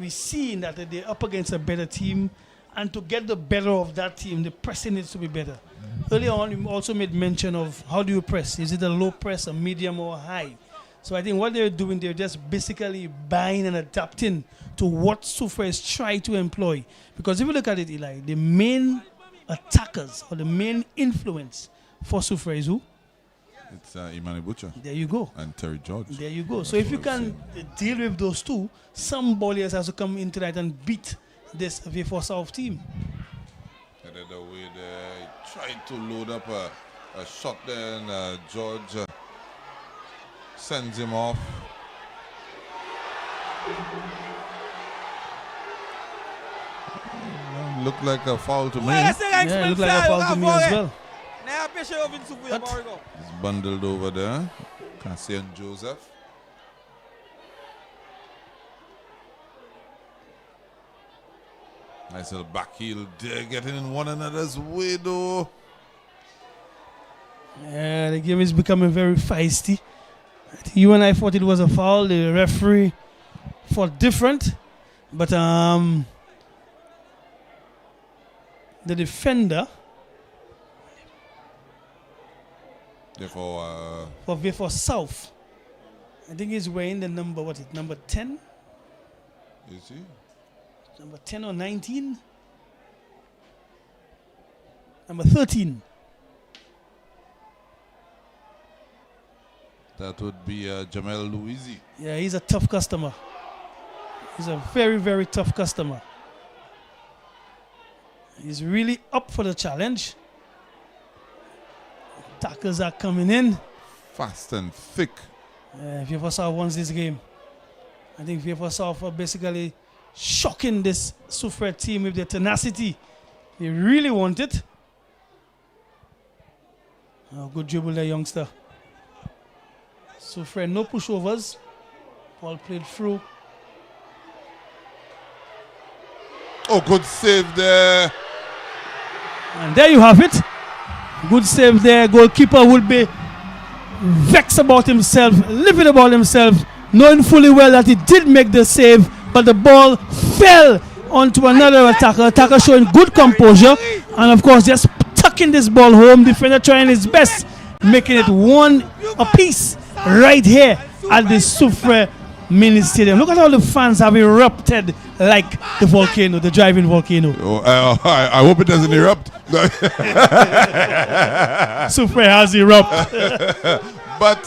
we're seeing that they're up against a better team, and to get the better of that team, the pressing needs to be better. Earlier on, you also made mention of how do you press? Is it a low press, a medium, or a high? So I think what they're doing, they're just basically buying and adapting to what Soufriere is trying to employ. Because if you look at it, Eli, the main attackers or the main influence for Soufriere is who? It's Imani Butcher There you go. and Terry George. There you go. That's So if what you I'm can deal with those two, some bowlers has to come in tonight and beat this Vieux for South team. Headed away there. He tried to load up a shot there, and George sends him off. Looked like a foul to me. Yeah, it looked like a foul to me as well. He's bundled over there. Cassian Joseph. Nice little back heel there, getting in one another's way though. Yeah, the game is becoming very feisty. You and I thought it was a foul. The referee thought different. But the defender for Vieux South, I think he's wearing the number, what is it, number 10? Is he? Number 10 or 19? Number 13. That would be Jamel Louisi. Yeah, he's a tough customer. He's a very, very tough customer. He's really up for the challenge. Tackles are coming in. Fast and thick. Vieux South wants this game. I think Vieux South are basically shocking this Soufriere team with their tenacity. They really want it. Oh, good dribble there, youngster. Soufriere, no pushovers. Ball played through. Oh, good save there. And there you have it. Good save there. Goalkeeper would be vexed about himself, livid about himself, knowing fully well that he did make the save, but the ball fell onto another attacker. Attacker showing good composure, and of course just tucking this ball home. Defender trying his best, making it one apiece right here at the Soufriere mini stadium. Look at all the fans have erupted like the volcano, the driving volcano. Oh, I hope it doesn't erupt. Soufriere has erupted. But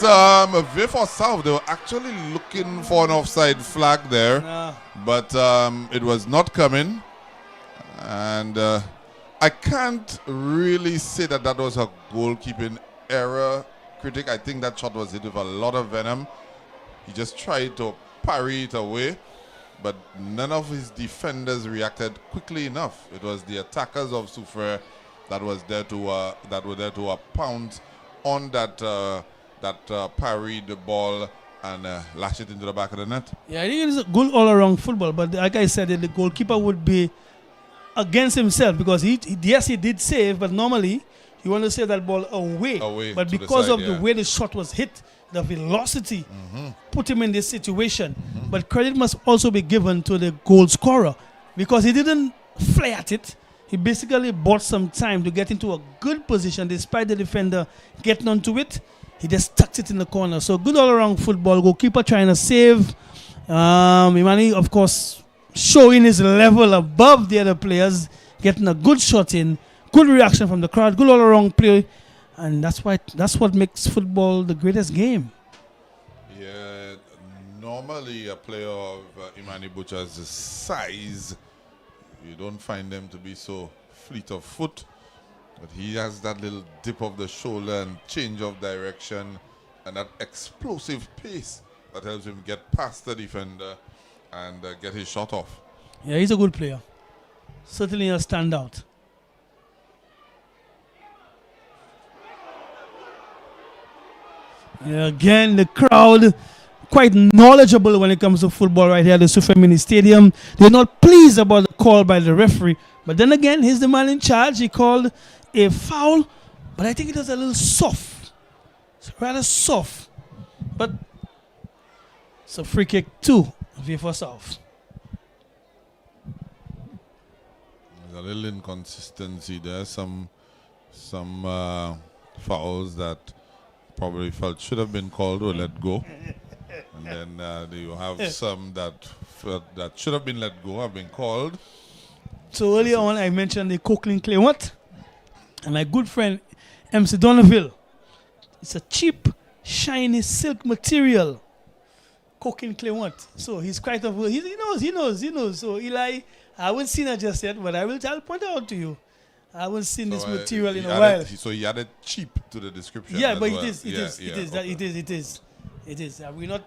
Vieux South, they were actually looking for an offside flag there. But it was not coming. And I can't really say that that was a goalkeeping error. Critic, I think that shot was hit with a lot of venom. He just tried to parry it away, but none of his defenders reacted quickly enough. It was the attackers of Soufriere that were there to pounce on that parried ball and lash it into the back of the net. Yeah, I think it is a good all-around football, but like I said, the goalkeeper would be against himself because he did save, but normally you want to save that ball away. But because of the way the shot was hit, the velocity put him in this situation. But credit must also be given to the goal scorer because he didn't fly at it. He basically bought some time to get into a good position despite the defender getting onto it. He just tucked it in the corner. So good all-around football. Goalkeeper trying to save. Imani, of course, showing his level above the other players, getting a good shot in. Good reaction from the crowd. Good all-around play. And that's what makes football the greatest game. Yeah, normally a player of Imani Butcher's size, you don't find them to be so fleet of foot. But he has that little dip of the shoulder and change of direction and that explosive pace that helps him get past the defender and get his shot off. Yeah, he's a good player. Certainly a standout. Yeah, again, the crowd quite knowledgeable when it comes to football right here at the Soufriere Mini Stadium. They're not pleased about the call by the referee. But then again, he's the man in charge. He called a foul, but I think it was a little soft. It's rather soft. But it's a free kick too, Vieux South. There's a little inconsistency there. Some fouls that probably felt should have been called or let go. And then you have some that should have been let go have been called. So earlier on I mentioned the Coquelin clay. What? And my good friend MC Donneville. It's a cheap, shiny silk material. Coquelin clay what? So he's quite a he knows. So Eli, I haven't seen it just yet, but I'll point it out to you. I haven't seen this material in a while. So he added cheap to the description. Yeah, but well. It is. It is. We're not,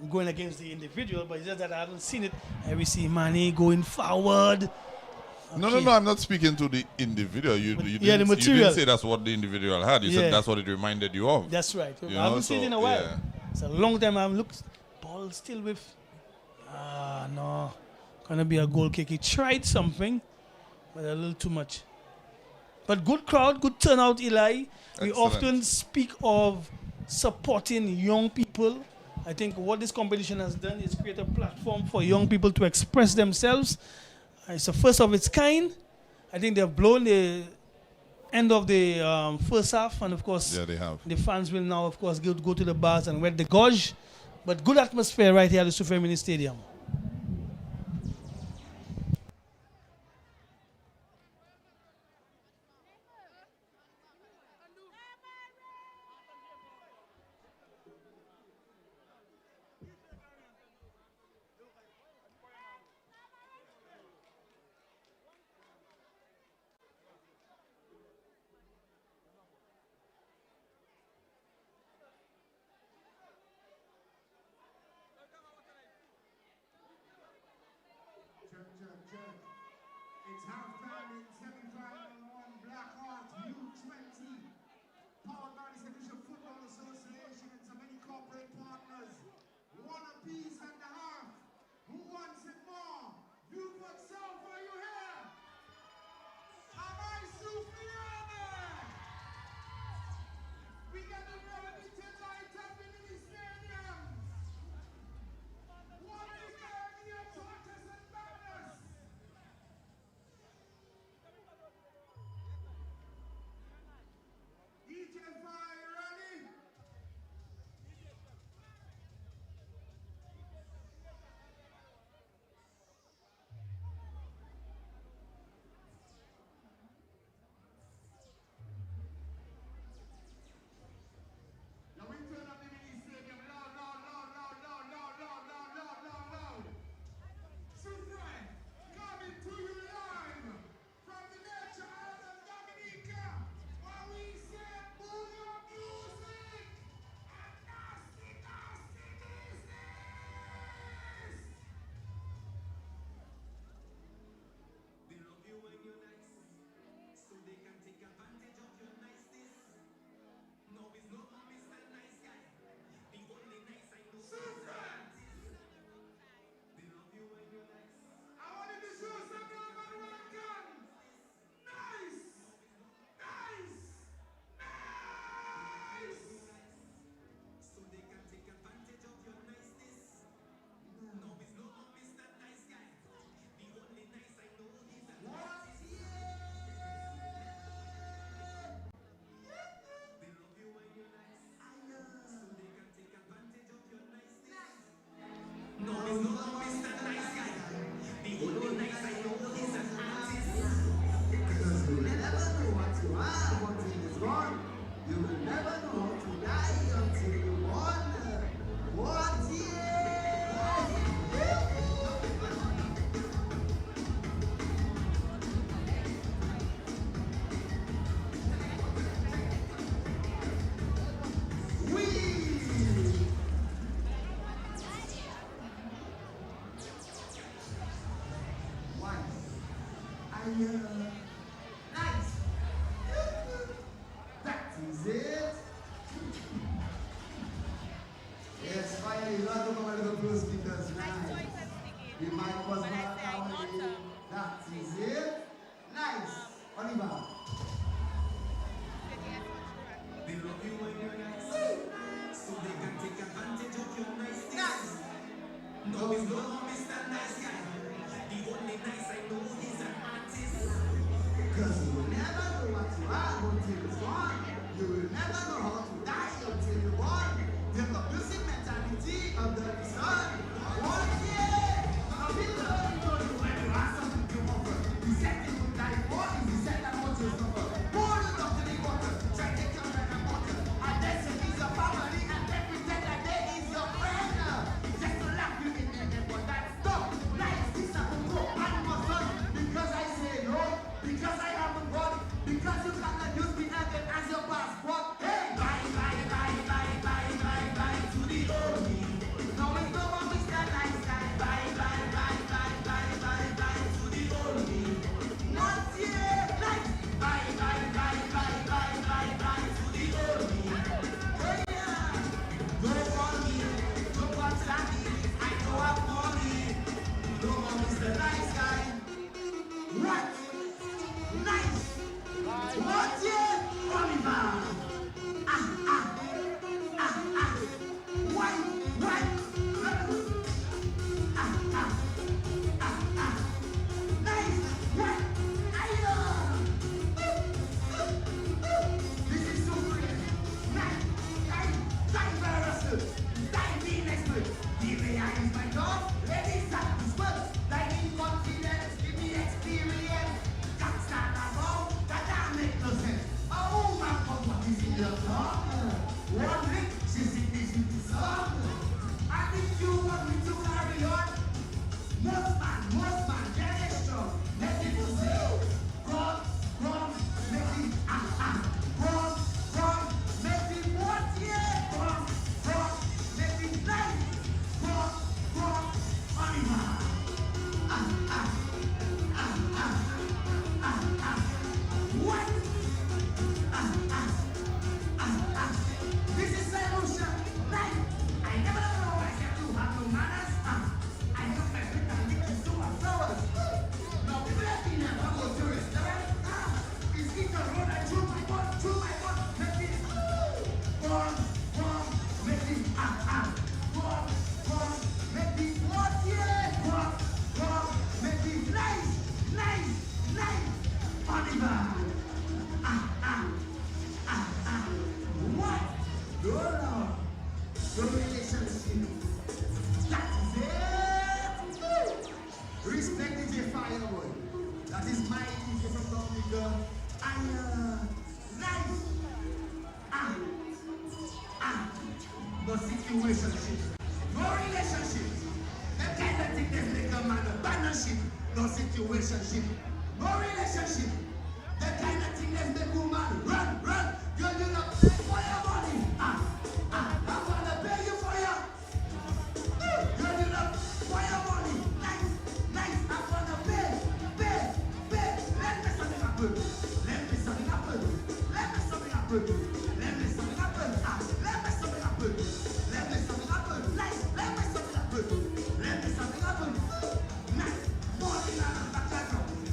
going against the individual, but it's just that I haven't seen it. We see Mane going forward. No, Okay. I'm not speaking to the individual. You The didn't material. say that's what the individual had. You said that's what it reminded you of. That's right. You I haven't know, seen it in a so, while. yeah. It's a long time I haven't looked. Ball still with. No. Gonna be a goal kick. He tried something, but a little too much. But good crowd, good turnout, Eli. We Excellent. often speak of supporting young people. I think what this competition has done is create a platform for young people to express themselves. It's the first of its kind. I think they've blown the end of the first half, and of course, Yeah, they have. the fans will now, of course, go to the bars and wet the gorge. But good atmosphere right here at the Soufriere Mini Stadium. It's halftime in semi-final one, Blackheart U20, powered by the Soufriere Football Association and so many corporate partners. One apiece and a half. Who wants it more? You put self, are you here? Am I Soufriere? We got the ready tonight up in the stadium. What is there in your tortoise and banners? DJ Fire, ready? Now we turn up the mini stadium loud, loud, loud, loud, loud, loud, loud, loud, loud, loud, loud. Soufriere, coming to you live from the nature island of Dominica, where we say booyah music and nasty, nasty business. They love you when you're nice, so they can take advantage of your niceness. No, it's not Mr. Nice Guy. The only nice I know is Soufriere, they love you when you're nice. I wanted to show some love and welcome. Nice, nice, nice. So they can take advantage of your niceness. No, it's not Mr. Nice Guy. The only nice I know is an artist. They love you when you're nice, so they can take advantage of your niceness. No, it's not Mr. Nice Guy. The only nice I know is an artist. Because you will never know what you are until it's gone. You will never know how to die until you won. What nice. That is it. Yes, finally, you have to come a little close because nice. The mic was not already. That is it. Nice. Oliver. They love you when you're nice, so they can take advantage of your niceness. Nice. No, it's not Mr. Nice Guy. The only nice I know is an artist. Because you will never know what you are until it's gone. You will never know how to die until you're born. The music mentality of the sun. One year. Now people don't know you when you have something to offer. You say Lightning expert. The way I use my dog, ladies start to sweat. Lightning confidence, give me experience. Can't stand above, that don't make no sense. Oh my God, what is in your tongue? One lick, she's in this song. And if you want me to carry on, most man, very strong. Let me go see. Run, make it, run, make it what, yeah. Run, make it nice. Run, Oliver. What? This is solution. Like, I never know I said you have no manners. I know my friend and lick is so flowers. Now people have been never go to restaurant. It's eat the road and chew my butt, make it run, make it run, make it what, yeah, run, make it nice, Oliver. What? No relationship. That is it. Respect DJ Fireboy. That is my DJ from Dominica. Nice. No situationship. No relationship. The kind of thing that make a man abandon ship. No situationship. No relationship. The kind of thing that make a woman run. Girl, you not pay for your money. I'm gonna pay you for your. Girl, you not for your money. Nice. I'm gonna pay. Let me something happen. Nice. Morning and back.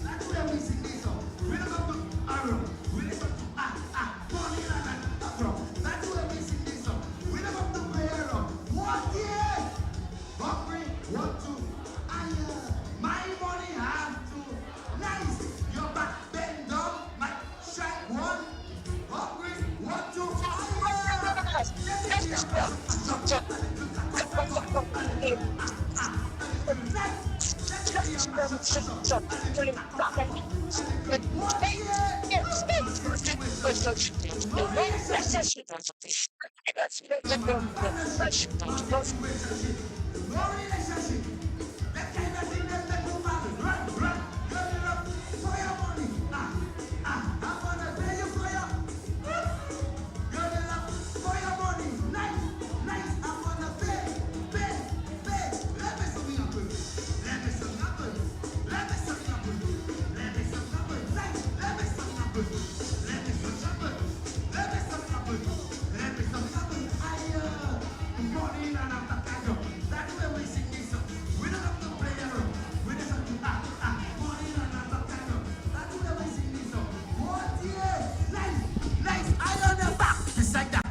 That's where we sing this song. We don't have to arrow. We listen to morning and afro. That's where we sing this song. We don't have to play arrow. What yeah? Hungry, what to? My money have to. Nice. Your back bend down. My strike one. Hungry, what to? No relationship. That kind of thing that make you mad. Run. Girl, you love for your money. I'm gonna pay you for your. Girl, you love for your money. Nice. I'm gonna pay. Let me something happen. Nice. Let me something happen. Morning and after cargo. That's where we sing this song. We don't have to play around. We just have to morning and after cargo. That's where we sing this song. What yeah? Nice. Eye on your back. Just like that.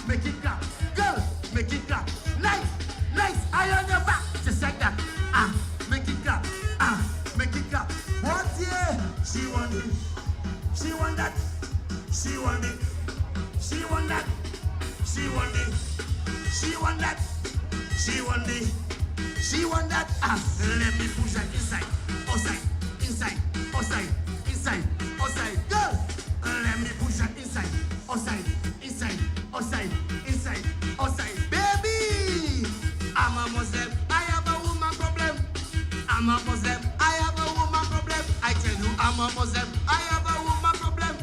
Make it clap. Girl, make it clap. Nice. Eye on your back. Just like that. Make it clap. Make it clap. What yeah? She want it. She want that. She want it. She want that. She want it. She want that. She want it. She want that. Let me push her inside. Outside. Girl, let me push her inside. Outside. Baby, I'm a Muslim. I have a woman problem. I'm a Muslim. I have a woman problem. I tell you, I'm a Muslim. I have a woman problem.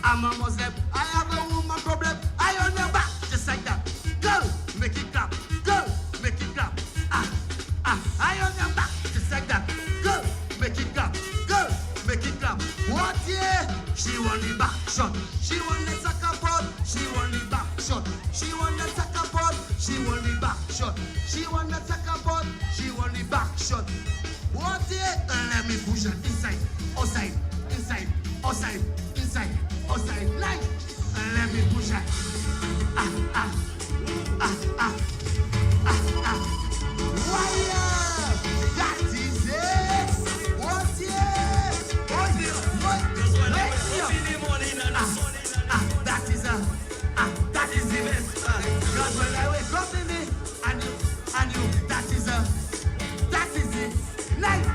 I'm a Muslim. I have a woman problem. I on your back, just like that. Girl, make it clap. I on your back, just like that. Girl, make it clap. What yeah? She want the back shot. She want the soccer ball. She want the back shot. She want the soccer ball. She want the back shot. She want the soccer ball. She want the back shot. What yeah? Let me push her inside. Outside. Like, let me push her. That is it. What yeah? That is the best. Cause when I wake up in it, and you, that is it. Night,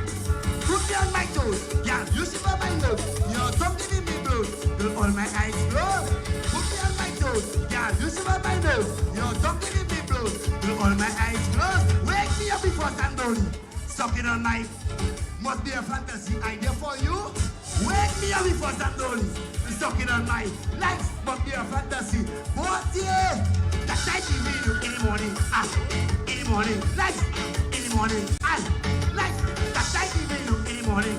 put me on my toes. Yeah, you shiver my nose. Your tongue giving me blows. Till all my eyes close. Put me on my toes. Yeah, you shiver my nose. Your tongue giving me blows. Till all my eyes close. Wake me up before Sandoli. Sucking on my, must be a fantasy idea for you. Wake me up before Sandoli. Sucking on my lights, must be a fantasy. But yeah, that night we meet you in the morning. In the morning. Lights, in the morning. Lights, that night we meet you in the morning.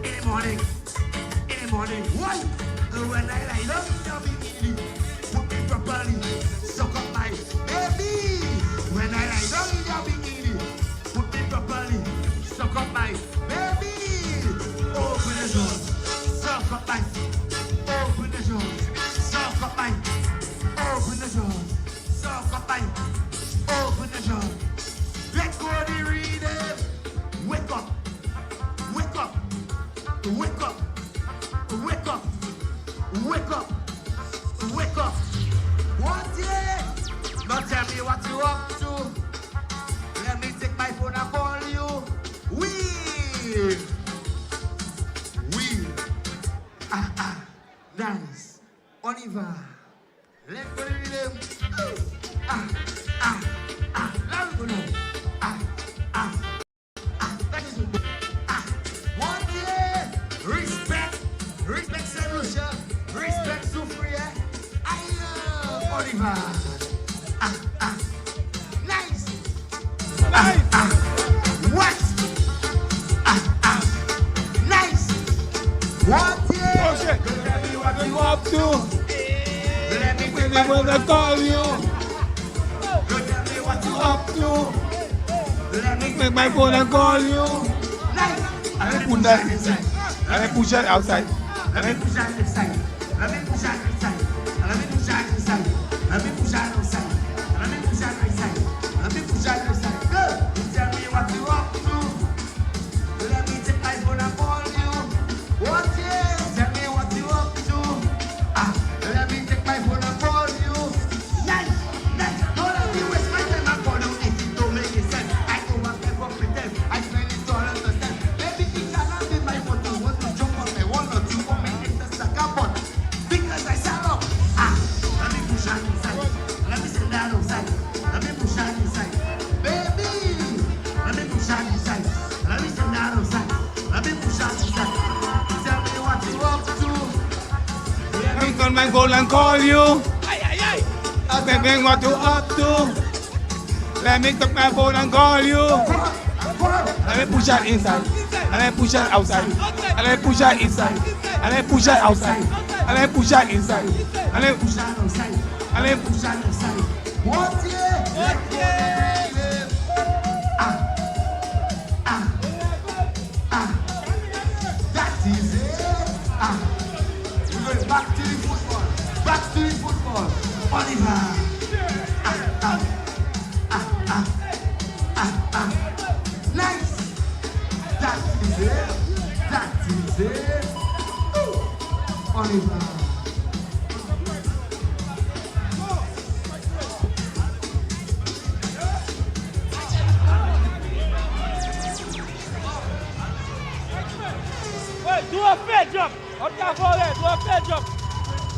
In the morning. In the morning. Why? When I lie down, you'll be eating. Put me properly. Suck up my baby. When I lie down, you'll be eating. Put me properly. Suck up my baby. Open the door. Suck up my. Open the door. Suck up my. Open the door. Suck up my. Open the door. Let go the reading. Wake up. Wake up. Wake up. Wake up. Wake up. Wake up. What yeah? Don't tell me what you up to. Let me take my phone and call you. Weird. Nice. Oliver. Let's go to them. Let's go now. That is good. What yeah? Respect. Respect Saint Lucia. Respect Soufriere. Oliver. Nice. What? Nice. What yeah? Oh shit. Tell me what you up to. Let me When they wanna call you. tell me what you Up to. Let me Make my phone and call you. nice. Let me put that inside. Let me push that outside. Let me push that inside. Let me push that inside. Let me push that inside. Let me push that outside. Let me push that inside. Let me push that inside. Go. You tell me what you up to. Let me take my phone and call you. What yeah? Tell me what you up to. Let me take my phone and call you. Nice, nice. Don't let me waste my time and call you if it don't make sense. I overstep or pretend. I spend it all understand. Maybe it cannot be my photo. Want to jump on my wall or two for me in the second one. Because I sat up. Let me push that inside. Let me sit down outside. Let me push that inside. Baby, let me push that inside. Let me sit down outside. Let me push that inside. Tell me what you up to. Let me call my phone and call you. Tell me what you up to. Let me take my phone and call you. Let me push that inside. Let me push that outside. Let me push that inside. Let me push that outside. Let me push that inside. Let me push that outside. Let me push that inside. What yeah? What yeah? That is it. We're going back to the football. Back to the football. Oliver. Nice. That is it. That is it. Oliver. Do a fair jump. Okay, for it. Do a fair jump.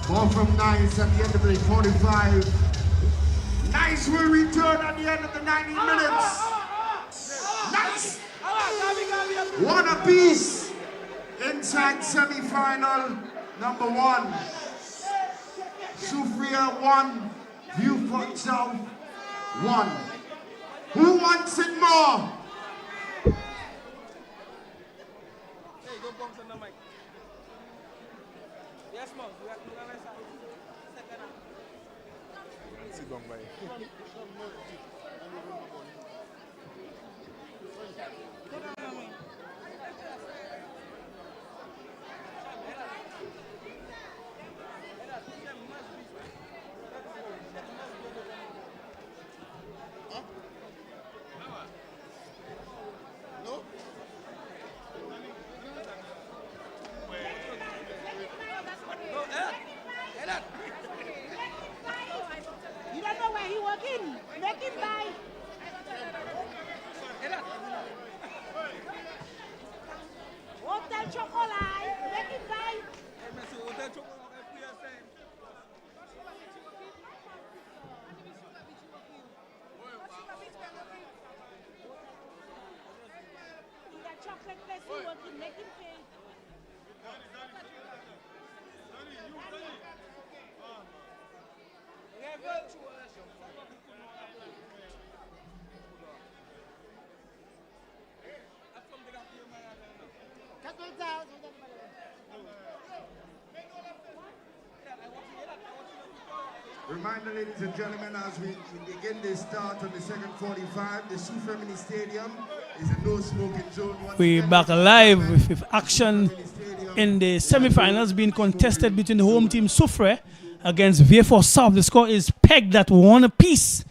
Ball from Nice at the end of the 45. Nice will return at the end of the 90 minutes. Nice. One apiece inside semi-final number 1. Soufriere 1, Vieux South 1. Who wants it more? Hey, don't bounce on the mic. Yes, mom. We are going to second half. Sit down by. You don't know where he Reminder, ladies and gentlemen, as we begin this start on the second 45, the Soufriere Stadium is a no-smoking zone. We're back live with action in the semi-finals being contested between the home team Soufriere against Vieux South. The score is pegged at 1 apiece.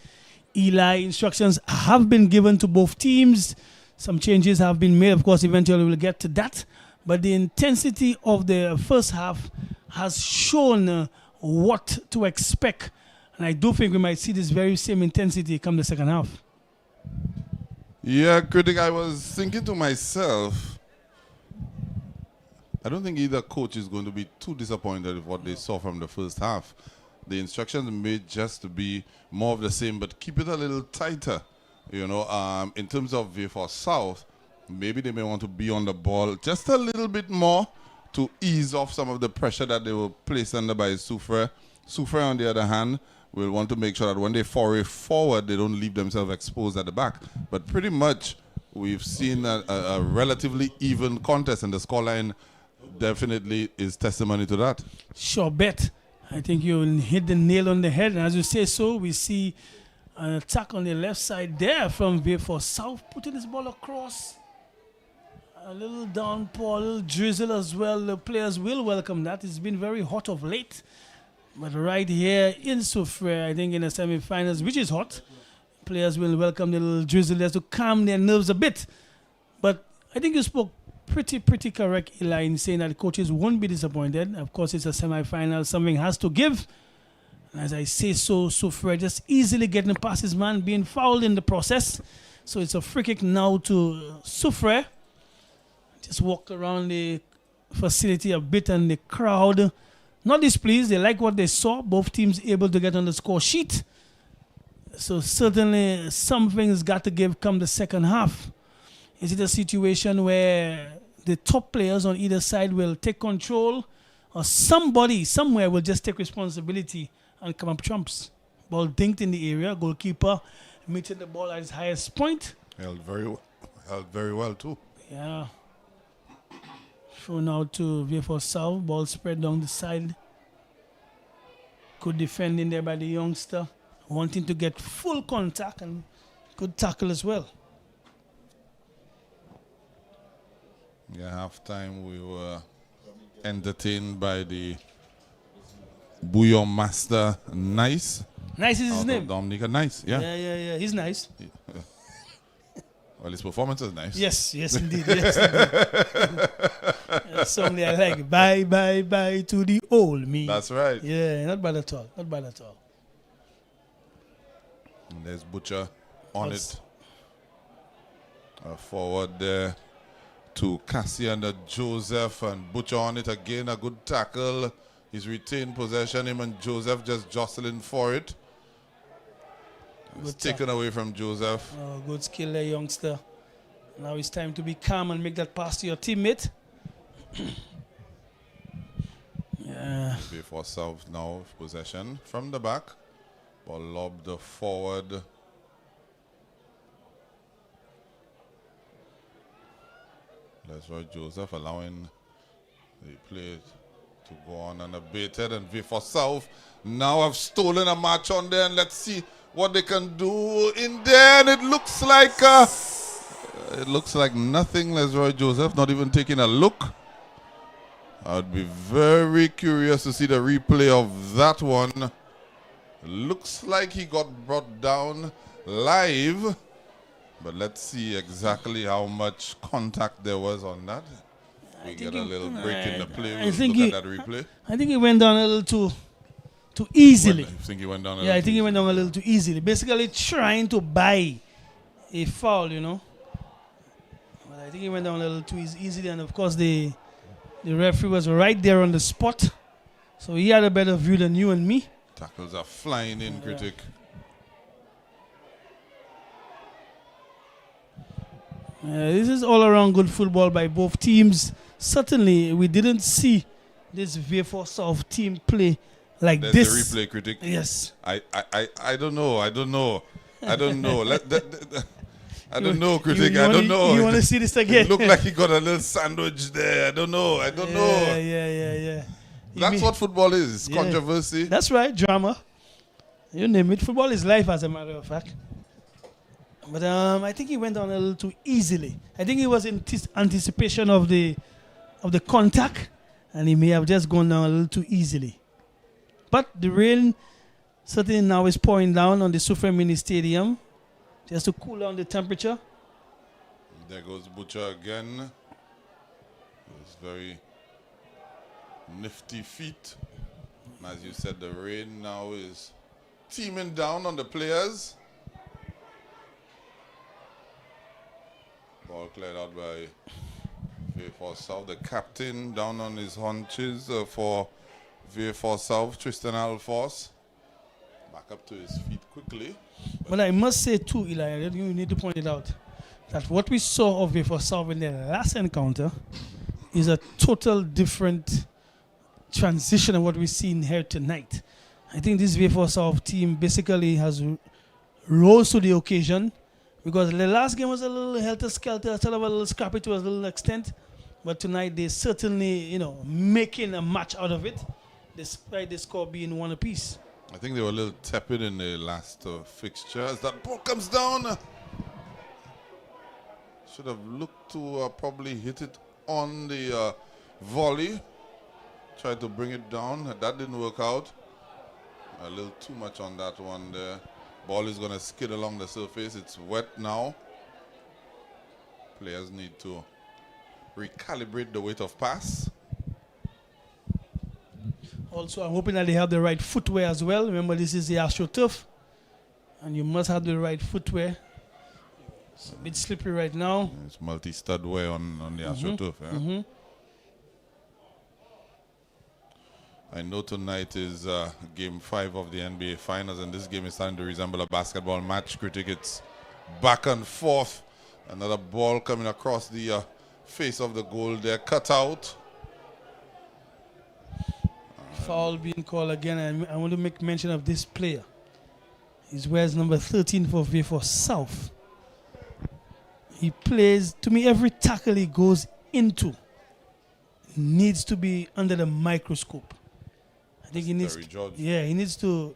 Eli, instructions have been given to both teams. Some changes have been made. Of course, eventually we'll get to that. But the intensity of the first half has shown what to expect. And I do think we might see this very same intensity come the second half. Yeah, critic, I was thinking to myself, I don't think either coach is going to be too disappointed with what they saw from the first half. The instructions may just be more of the same, but keep it a little tighter. You know, in terms of Vieux South, maybe they may want to be on the ball just a little bit more to ease off some of the pressure that they were placed under by Soufriere. Soufriere, on the other hand, will want to make sure that when they foray forward, they don't leave themselves exposed at the back. But pretty much, we've seen a relatively even contest, and the scoreline definitely is testimony to that. Sure bet. I think you hit the nail on the head. And as you say so, we see an attack on the left side there from Vieux South, putting this ball across. A little downpour, a little drizzle as well. The players will welcome that. It's been very hot of late. But right here in Soufriere, I think in the semi-finals, which is hot, players will welcome the little drizzle there to calm their nerves a bit. But I think you spoke pretty correct, Eli, in saying that the coaches won't be disappointed. Of course, it's a semi-final. Something has to give. And as I say so, Soufriere just easily getting past his man, being fouled in the process. So it's a free kick now to Soufriere. Just walked around the facility a bit, and the crowd not displeased. They like what they saw. Both teams able to get on the score sheet. So certainly something's got to give come the second half. Is it a situation where the top players on either side will take control, or somebody somewhere will just take responsibility and come up trumps? Ball dinked in the area. Goalkeeper meeting the ball at his highest point. Held very well too. Yeah. Thrown out to Vieux South. Ball spread down the side. Good defending there by the youngster. Wanting to get full contact and good tackle as well. Yeah, half time we were entertained by the bouillon master Nice. Nice is his name. Dominica Nice, yeah. Yeah. He's nice. Well, his performance is nice. Yes, indeed. That's something I like. Bye to the old me. That's right. Yeah, not bad at all. And there's Butcher on it. Forward there to Cassian Joseph, and Butcher on it again. A good tackle. He's retained possession. Him and Joseph just jostling for it. It's taken away from Joseph. Oh, good skill there, youngster. Now it's time to be calm and make that pass to your teammate. Yeah. Vieux South now possession from the back. Ball lobbed forward. That's right, Joseph allowing the play to go on unabated, and Vieux South now have stolen a match on there, and let's see what they can do in there. And it looks like nothing. Leroy Joseph not even taking a look. I'd be very curious to see the replay of that one. Looks like he got brought down live, but let's see exactly how much contact there was on that. We get a little break in the play. We'll look at that replay. I think he went down a little too easily. You think he went down a Yeah, I think he went down a little too easily. Basically trying to buy a foul, you know. But I think he went down a little too easily, and of course the referee was right there on the spot. So he had a better view than you and me. Tackles are flying in, critic. This is all around good football by both teams. Certainly, we didn't see this Vieux South team play like There's this. the replay, critic. Yes. I don't know. I don't know, critic. I don't know. You want to see this again? It looked like he got a little sandwich there. I don't know. Yeah. That's what football is. Controversy. That's right, drama. You name it. Football is life, as a matter of fact. But I think he went on a little too easily. I think he was in anticipation of the contact, and he may have just gone down a little too easily. But the rain certainly now is pouring down on the Soufriere Mini Stadium, just to cool down the temperature. There goes Butcher again. Those very nifty feet. And as you said, the rain now is teeming down on the players. Ball cleared out by Vieux South. The captain down on his haunches for Vieux South, Tristan Alforce. Back up to his feet quickly. But I must say too, Eli, you need to point it out, that what we saw of Vieux South in their last encounter is a total different transition of what we've seen here tonight. I think this Vieux South team basically has rose to the occasion, because the last game was a little helter-skelter, sort of a little scrappy to a little extent. But tonight they certainly, making a match out of it, despite the score being one apiece. I think they were a little tepid in the last fixture. As that ball comes down, should have looked to probably hit it on the volley. Tried to bring it down. That didn't work out. A little too much on that one there. Ball is going to skid along the surface. It's wet now. Players need to recalibrate the weight of pass. Also, I'm hoping that they have the right footwear as well. Remember, this is the AstroTurf, and you must have the right footwear. It's a bit slippery right now. It's multi-stud wear on the AstroTurf. Yeah? I know tonight is game 5 of the NBA Finals, and this game is starting to resemble a basketball match. Critic, it's back and forth. Another ball coming across the face of the goal there, cut out. Foul being called again, and I want to make mention of this player. He wears number 13 for Vieux South. He plays, to me, every tackle he goes into needs to be under the microscope. I think he needs he needs to,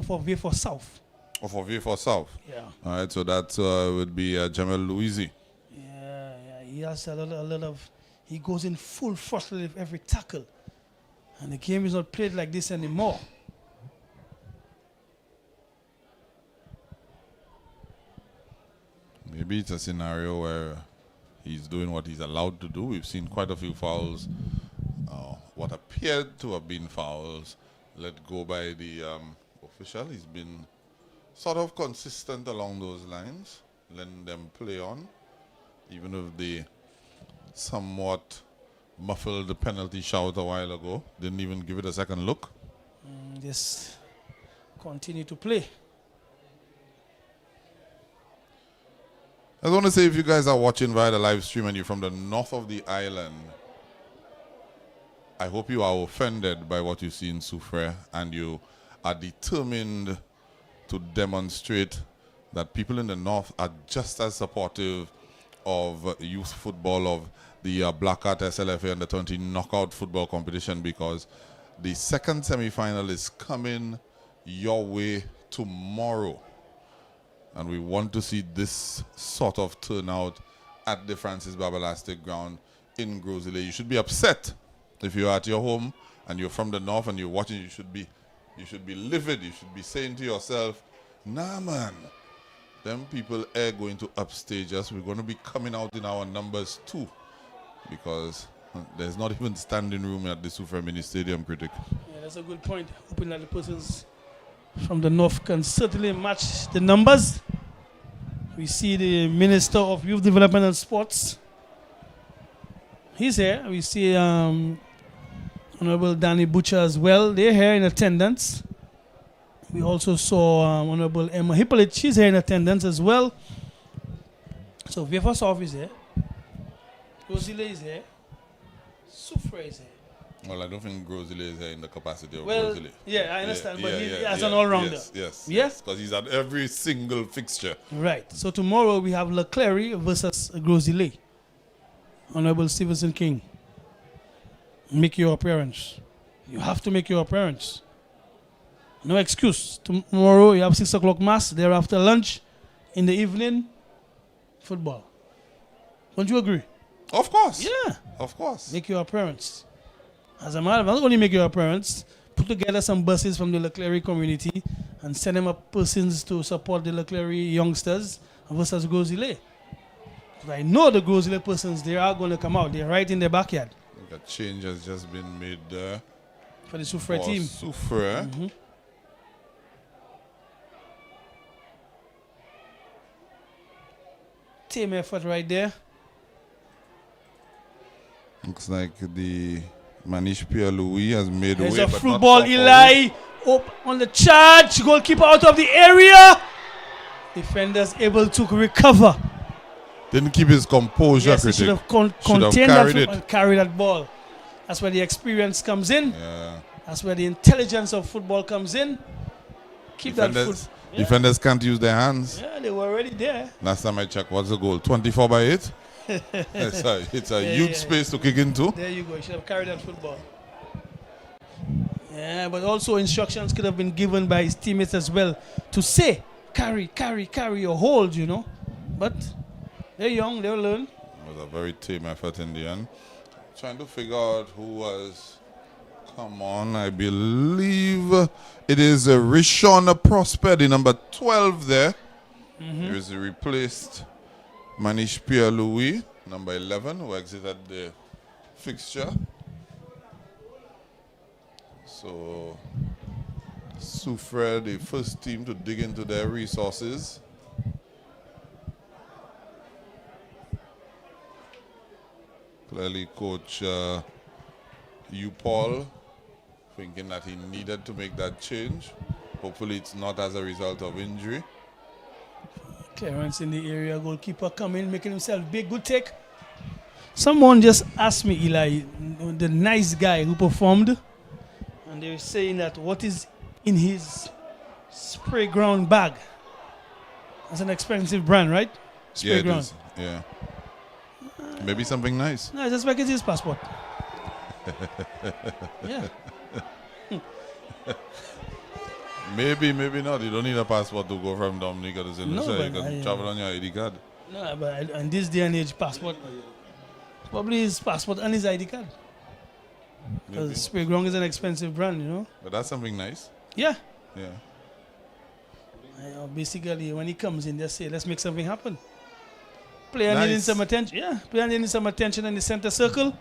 for Vieux South. Oh, for Vieux South? Yeah. All right, so that would be Jamel Louisi. Yeah, he has a lot of, he goes in full throttle with every tackle. And the game is not played like this anymore. Maybe it's a scenario where he's doing what he's allowed to do. We've seen quite a few fouls, what appeared to have been fouls, let go by the official. He's been sort of consistent along those lines, letting them play on, even if they somewhat muffled the penalty shout a while ago. Didn't even give it a second look. Just continue to play. I just want to say, if you guys are watching via the live stream and you're from the north of the island, I hope you are offended by what you see in Soufriere, and you are determined to demonstrate that people in the north are just as supportive of youth football, of the Blackheart SLFA U20 knockout football competition, because the second semi-final is coming your way tomorrow. And we want to see this sort of turnout at the Francis Babelastic ground in Grosile. You should be upset if you're at your home and you're from the north and you're watching. You should be livid. You should be saying to yourself, nah, man, them people are going to upstage us. We're going to be coming out in our numbers too, because there's not even standing room at the Soufriere Mini Stadium, Critic. Yeah, that's a good point. Hoping that the persons from the north can certainly match the numbers. We see the Minister of Youth Development and Sports. He's here. We see Honorable Danny Butcher as well. They're here in attendance. We also saw Honorable Emma Hippolyte. She's here in attendance as well. So Vieux South is here. Grosile is here. Soufriere is here. Well, I don't think Grosile is here in the capacity of Well, Grosile. yeah, I understand, but he as an all-rounder. Yes, Yes? because he's at every single fixture. Right. So tomorrow we have Leclerc versus Grosile. Honorable Stevenson King, make your appearance. You have to make your appearance. No excuse. Tomorrow you have 6 o'clock mass. Thereafter lunch. In the evening, football. Don't you agree? Of course. Yeah. Of course. Make your appearance. As a matter of fact, not only make your appearance, put together some buses from the Leclerc community and send them up persons to support the Leclerc youngsters versus Grosile. I know the Grosile persons, they are going to come out. They're right in their backyard. I think a change has just been made there. For the Soufriere team. Soufriere. Team effort right there. Looks like the Manish Pierre-Louis has made There's way. a but through not ball, for Eli. Up on the charge. Goalkeeper out of the area. Defenders able to recover. foul. Didn't keep his composure, Yes, he critic. should have contained that carried football it. and carried that ball. That's where the experience comes in. Yeah. That's where the intelligence of football comes in. Keep that Defenders, foot. Yeah. defenders can't use their hands. Yeah, they were already there. Last time I checked, what's the goal? 24 by 8? It's a huge space to kick into. There you go. You should have carried that football. Yeah, but also instructions could have been given by his teammates as well to say, carry, or hold, you know. But they're young, they'll learn. It was a very tame effort in the end. Trying to figure out who was. Come on, I believe it is Rishon Prosper, the number 12 there. Here is the replaced Manish Pierre-Louis, number 11, who exited the fixture. So, Soufriere, the first team to dig into their resources. Clearly, Coach Paul thinking that he needed to make that change. Hopefully, it's not as a result of injury. Clearance in the area, goalkeeper coming, making himself big, good take. Someone just asked me, Eli, the nice guy who performed, and they were saying that what is in his spray ground bag? That's an expensive brand, right? Spray Yeah, it ground. is. Yeah. Maybe something nice. No, I just like it's his passport. Yeah. Maybe not. You don't need a passport to go from Dominica to St. No, Lucia. You but can travel on your ID card. No, but in this day and age, passport, probably his passport and his ID card. Maybe. Because spray ground is an expensive brand, you know. But that's something nice. Yeah. Yeah. Basically, when he comes in, they say, let's make something happen. Player Nice. needing some attention. Yeah, player needing some attention in the center circle.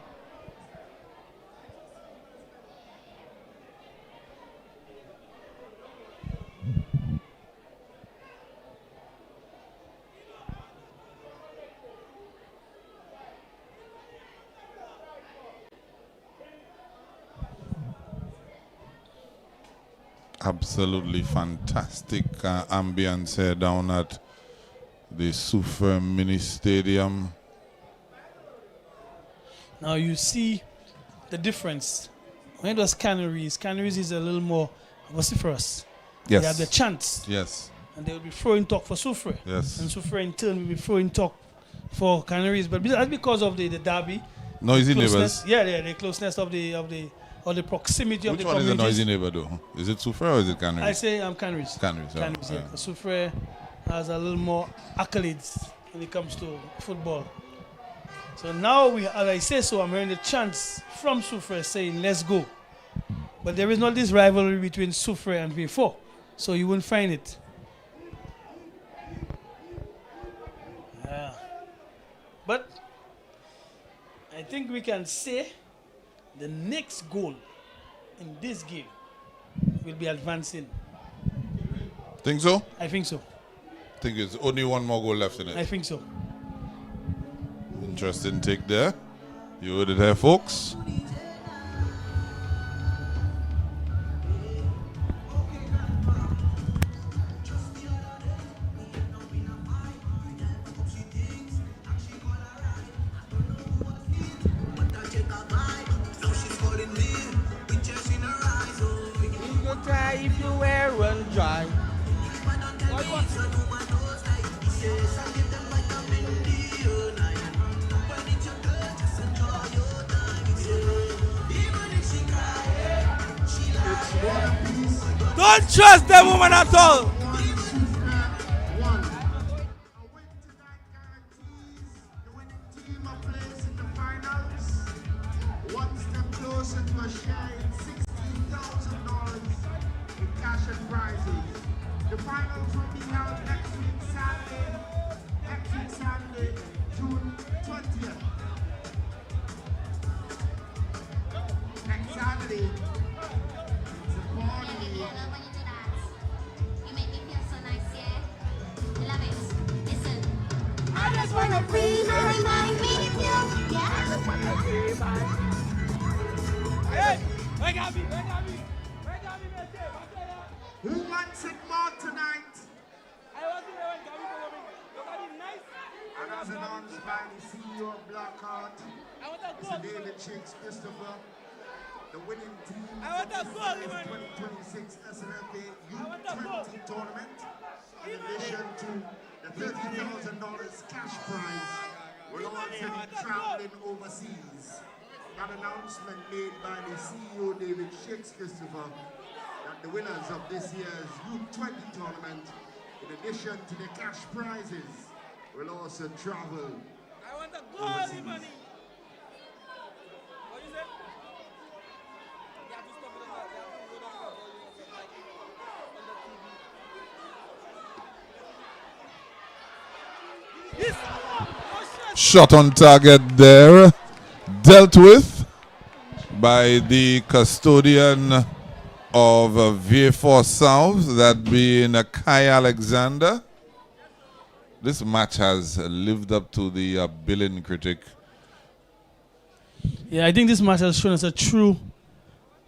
Absolutely fantastic ambience here down at the Soufriere Mini Stadium. Now you see the difference. When it was Canaries is a little more vociferous. Yes. They have the chance. Yes. And they will be throwing talk for Soufriere. Yes. And Soufriere in turn will be throwing talk for Canaries. But that's because of the derby. Noisy Closeness, neighbors. yeah, the closeness of the proximity of Which the one is a communities. noisy neighbor though? Is it Soufriere or is it Canaries? I say I'm Canaries. Canaries, yeah. Canaries, yeah. Soufriere has a little more accolades when it comes to football. So now, as I say so, I'm hearing the chants from Soufriere saying, let's go. But there is not this rivalry between Soufriere and Vieux, so you won't find it. Yeah. But I think we can say the next goal in this game will be advancing. Think so? I think so. Think it's only one more goal left in I it. think so. Interesting take there. You heard it here, folks. If you wear run dry. don't trust them woman at all. Soufriere, 1. A win tonight guarantees the winning team a place in the finals. One step closer to a share in $16,000 in cash and prizes. The finals will be held next week Saturday, June 20th. Next Saturday. It's a party. I love when you do that. You make me feel so nice, yeah? I love it. Listen. I just wanna free my mind, make it feel, yeah. Hey, wake up me. Who wants it more tonight? And as announced by the CEO of Blackheart, Mr. David Shakes Christopher, the winning team for this year's 2026 SLFA U20 tournament, in addition to the $30,000 cash prize, will also be traveling overseas. That announcement made by the CEO David Shakes Christopher that the winners of this year's U20 tournament, in addition to the cash prizes, will also travel overseas. Shot on target there. Dealt with by the custodian of Vieux South, that being Kai Alexander. This match has lived up to the billing critic. Yeah, I think this match has shown us a true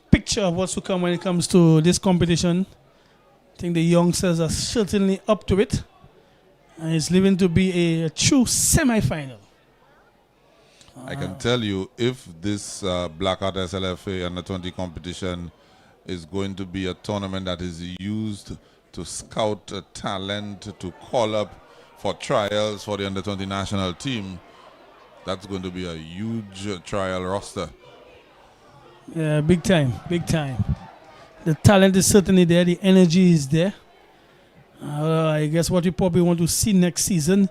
picture of what's to come when it comes to this competition. I think the youngsters are certainly up to it. And it's living to be a true semi-final. I can tell you, if this Blackheart SLFA Under 20 competition is going to be a tournament that is used to scout talent, to call up for trials for the Under 20 national team, that's going to be a huge trial roster. Yeah, big time, big time. The talent is certainly there, the energy is there. I guess what we probably want to see next season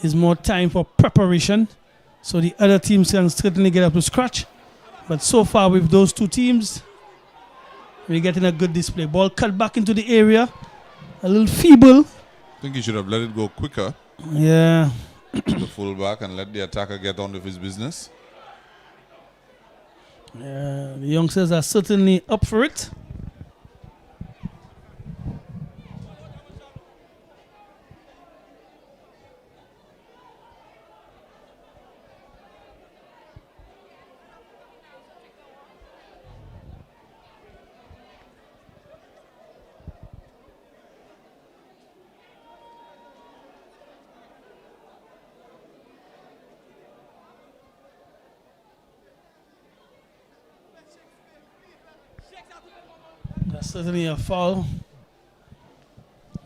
is more time for preparation, so the other teams can certainly get up to scratch. But so far with those two teams, we're getting a good display. Ball cut back into the area, a little feeble. I think he should have let it go quicker. Yeah. The fullback, and let the attacker get on with his business. The youngsters are certainly up for it. That's certainly a foul.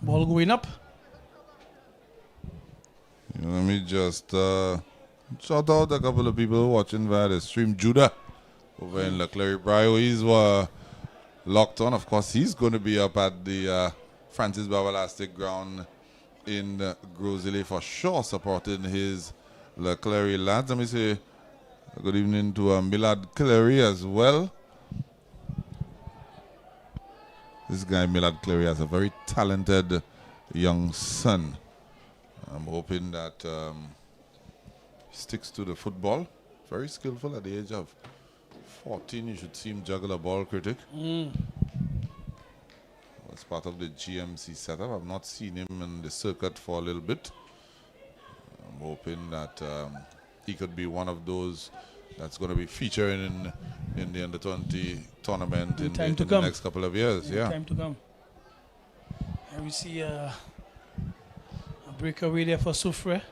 Ball going up. Let me just shout out a couple of people watching via the stream. Judah over in Leclerc Brio, he's locked on. Of course, he's going to be up at the Francis Babalastic ground in Grosile for sure, supporting his Leclerc lads. Let me say good evening to Millard Clary as well. This guy, Millard Clary, has a very talented young son. I'm hoping that he sticks to the football. Very skillful at the age of 14. You should see him juggle a ball, critic. As part of the GMC setup. I've not seen him in the circuit for a little bit. I'm hoping that he could be one of those that's going to be featuring in the Under-20 tournament in the next couple of years. Yeah. Time to come. And we see a breakaway there for Soufriere.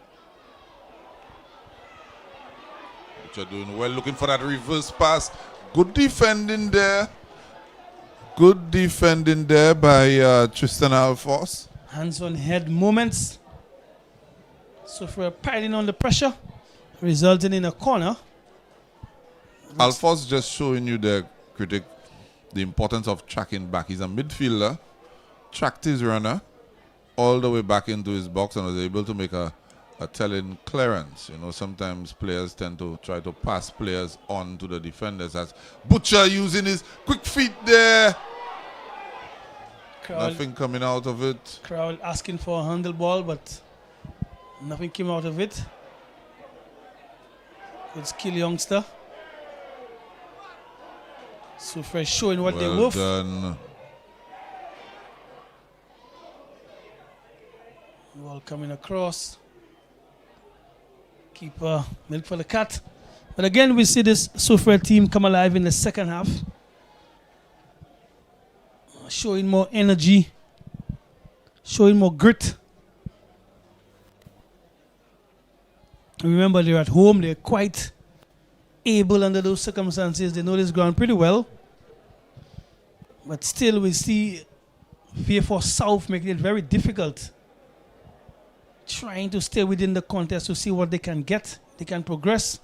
Which are doing well, looking for that reverse pass. Good defending there. Good defending there by Tristan Alphonse. Hands on head moments. Soufriere piling on the pressure, resulting in a corner. Alphonse just showing you the critic the importance of tracking back. He's a midfielder, tracked his runner all the way back into his box and was able to make a telling clearance. You know, sometimes players tend to try to pass players on to the defenders. As Butcher using his quick feet there. Nothing coming out of it. Crowd asking for a handle ball, but nothing came out of it. Good skill youngster. Soufriere showing what they're worth. Done. Ball coming across. Keeper milk for the cat. But again, we see this Soufriere team come alive in the second half. Showing more energy. Showing more grit. Remember, they're at home. They're quite able under those circumstances. They know this ground pretty well. But still, we see Vieux South making it very difficult. Trying to stay within the contest to see what they can get. They can progress.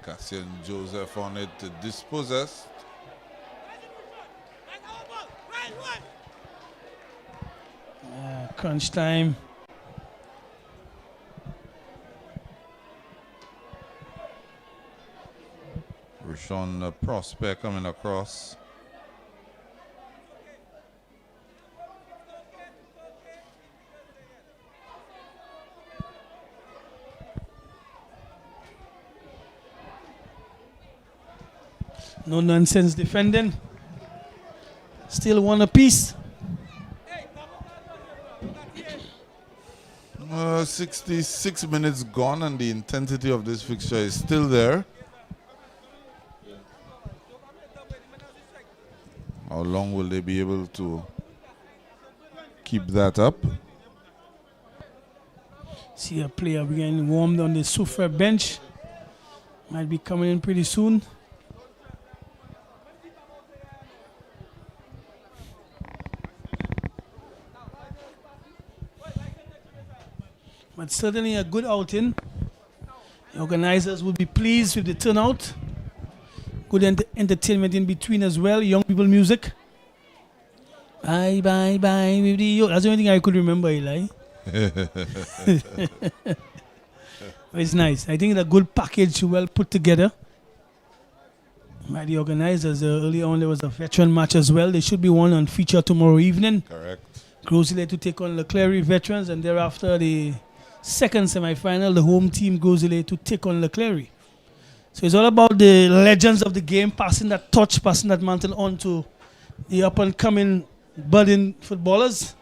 Cassian Joseph on it, dispossessed. Crunch time. Rishon Prosper coming across. No nonsense defending. Still one apiece. 66 minutes gone and the intensity of this fixture is still there. How long will they be able to keep that up? See a player getting warmed on the Soufriere bench. Might be coming in pretty soon. But certainly a good outing. The organizers will be pleased with the turnout. Good entertainment in between as well. Young people music. Bye, bye, bye with the That's the only thing I could remember, Eli. It's nice. I think it's a good package, well put together by the organizers. Earlier on, there was a veteran match as well. There should be one on feature tomorrow evening. Correct. Grosile to take on Leclerc veterans, and thereafter the second semi-final, the home team Grosile to take on Leclerc. So it's all about the legends of the game, passing that torch, passing that mantle on to the up-and-coming budding footballers.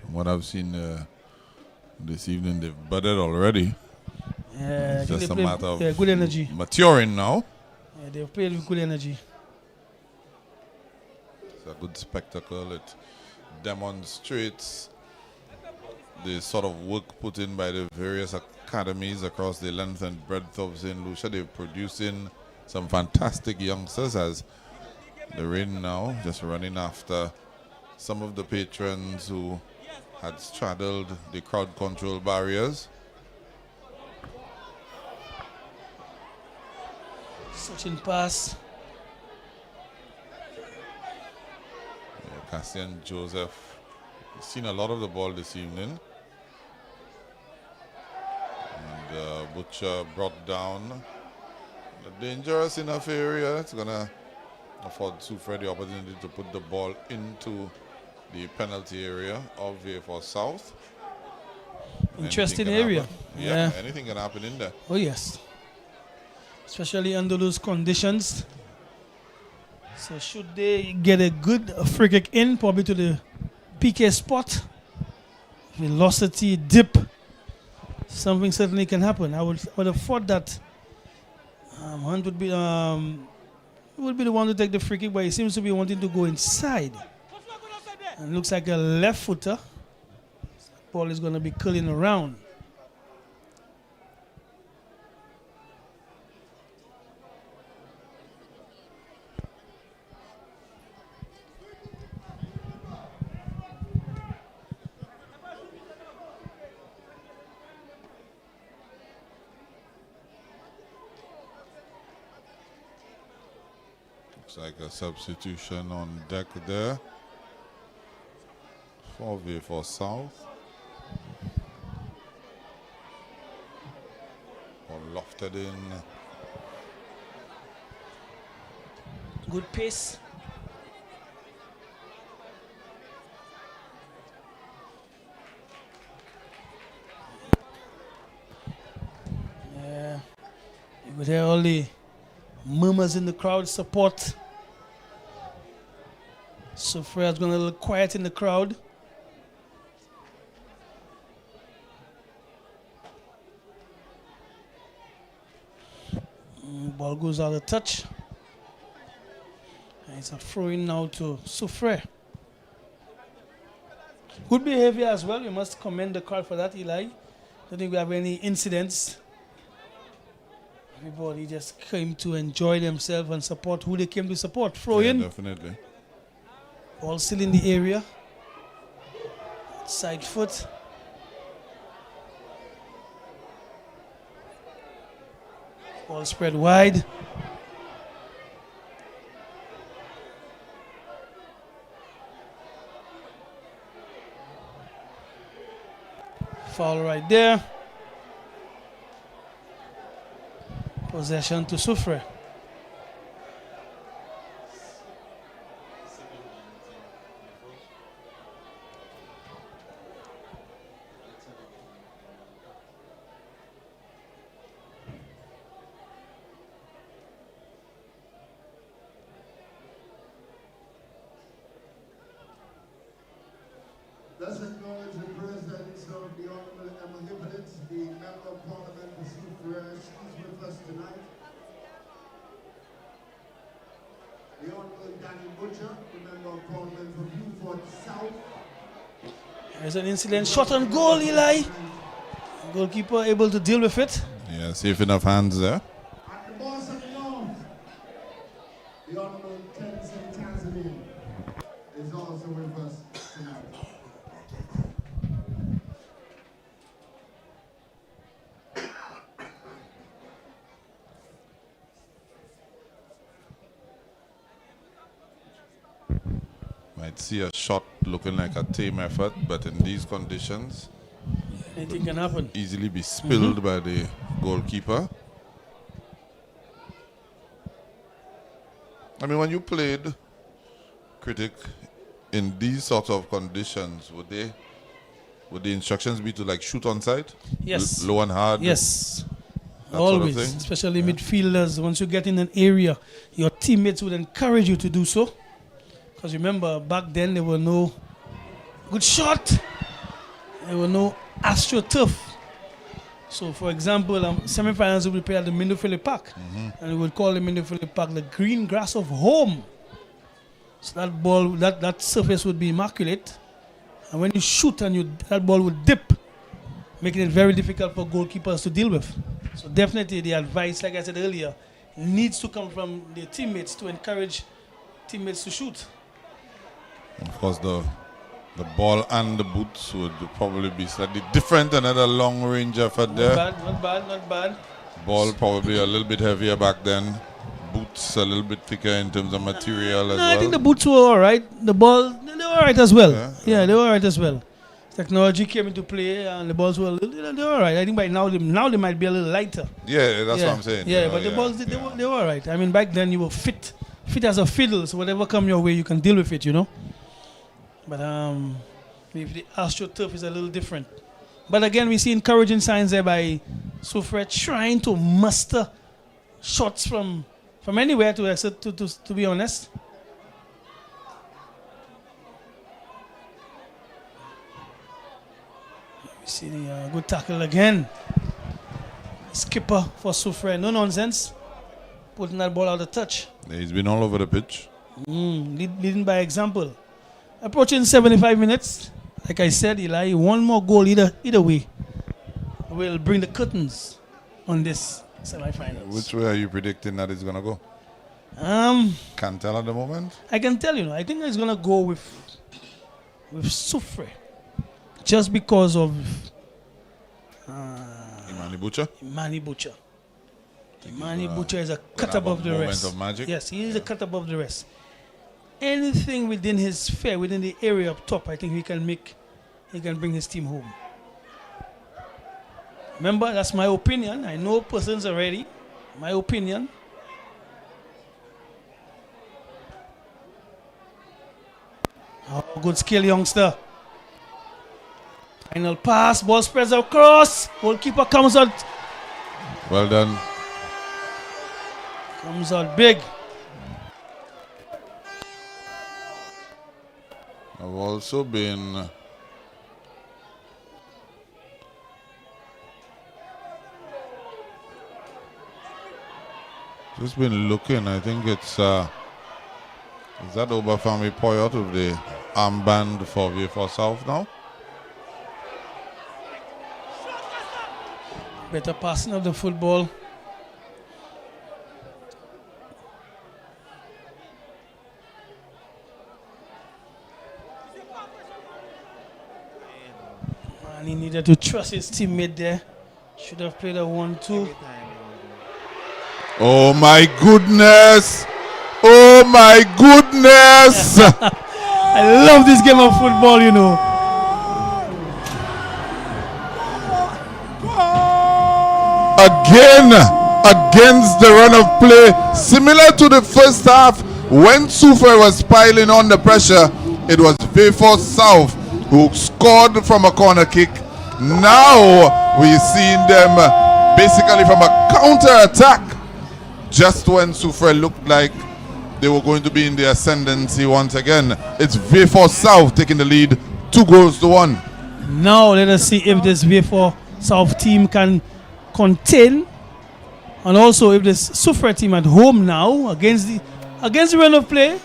From what I've seen this evening, they've budded already. Yeah, It's just a matter of good energy. maturing now. Yeah, they've played with good energy. It's a good spectacle. It demonstrates the sort of work put in by the various academies across the length and breadth of St. Lucia. They're producing some fantastic youngsters as the rain now just running after some of the patrons who had straddled the crowd control barriers. Such in pass. Yeah, Cassian Joseph, he's seen a lot of the ball this evening. And Butcher brought down a dangerous enough area. It's going to afford Soufriere the opportunity to put the ball into the penalty area of Vieux South. Interesting area. Yeah, anything can happen in there. Oh, yes. Especially under those conditions. So should they get a good free kick in, probably to the PK spot, velocity dip, something certainly can happen. I would have thought that Hunt would be the one to take the free kick, but he seems to be wanting to go inside. And looks like a left footer. Ball is going to be curling around. Looks like a substitution on deck there for Vieux South. Or lofted in. Good pace. Yeah. You could hear all the murmurs in the crowd support. Soufriere's gone a little quiet in the crowd. Ball goes out of touch. And it's a throw in now to Soufriere. Good behavior as well. We must commend the crowd for that, Eli. Don't think we have any incidents. Everybody just came to enjoy themselves and support who they came to support. Throw in. Definitely. Ball still in the area. Side foot. Ball spread wide. Foul right there. Possession to Soufriere. Let's acknowledge the presence of the Honorable Emma Hippolyte, the Member of Parliament for Soufriere. She's with us tonight. The Honorable Danny Butcher, the Member of Parliament for Vieux South. There's an incident. Shot on goal, Eli. Goalkeeper able to deal with it. Yeah, safe enough hands there. At the boss of the North, the Honorable Tenzin Tanzania is also with us tonight. Might see a shot looking like a team effort, but in these conditions, Anything can happen. easily be spilled by the goalkeeper. I mean, when you played critic in these sort of conditions, would the instructions be to like shoot on sight? Yes. Low and hard? Yes. That sort of Always, thing? especially midfielders. Once you get in an area, your teammates would encourage you to do so. Because remember, back then there were no good shot. There were no AstroTurf. So, for example, semi-finals will be played at the Mindofele Park. And we would call the Mindofele Park the green grass of home. So that ball, that surface would be immaculate. And when you shoot and that ball would dip, making it very difficult for goalkeepers to deal with. So definitely the advice, like I said earlier, needs to come from the teammates to encourage teammates to shoot. Of course, the ball and the boots would probably be slightly different. Another long range effort there. Not bad. Ball probably a little bit heavier back then. Boots a little bit thicker in terms of material as well. I think the boots were all right. The ball, they were all right as well. Yeah, they were all right as well. Technology came into play and the balls were they were all right. I think by now they might be a little lighter. Yeah, that's what I'm saying. Yeah, but the balls, they were all right. I mean, back then you were fit as a fiddle, so whatever come your way, you can deal with it, you know. But maybe the AstroTurf is a little different. But again, we see encouraging signs there by Soufriere trying to muster shots from anywhere to be honest. We see the good tackle again. Skipper for Soufriere, no nonsense. Putting that ball out of touch. Yeah, he's been all over the pitch. Leading by example. Approaching 75 minutes. Like I said, Eli, one more goal either way will bring the curtains on this semi-finals. Which way are you predicting that it's going to go? Can't tell at the moment. I can tell you, I think it's going to go with Soufriere. Just because of Imani Butcher? Imani Butcher. Manny Butcher is a cut above the moment rest. of magic. Yes, he is a cut above the rest. Anything within his sphere, within the area up top, I think he can bring his team home. Remember, that's my opinion. I know persons are ready. My opinion. Oh, good skill, youngster. Final pass, ball spreads across. Goalkeeper comes out. Well done. Comes out big. I've also been just been looking. I think it's is that Obafemi Poyot with the armband for Vieux South now? Better passing of the football. And he needed to trust his teammate there. Should have played a 1-2. Oh my goodness! Oh my goodness! I love this game of football, you know. Again, against the run of play, similar to the first half, when Soufriere was piling on the pressure, it was Vieux South who scored from a corner kick. Now we're seeing them basically from a counter attack, just when Soufriere looked like they were going to be in the ascendancy once again. It's Vieux South taking the lead, 2-1. Now let us see if this Vieux South team can contain, and also if this Soufriere team at home now against the run of play.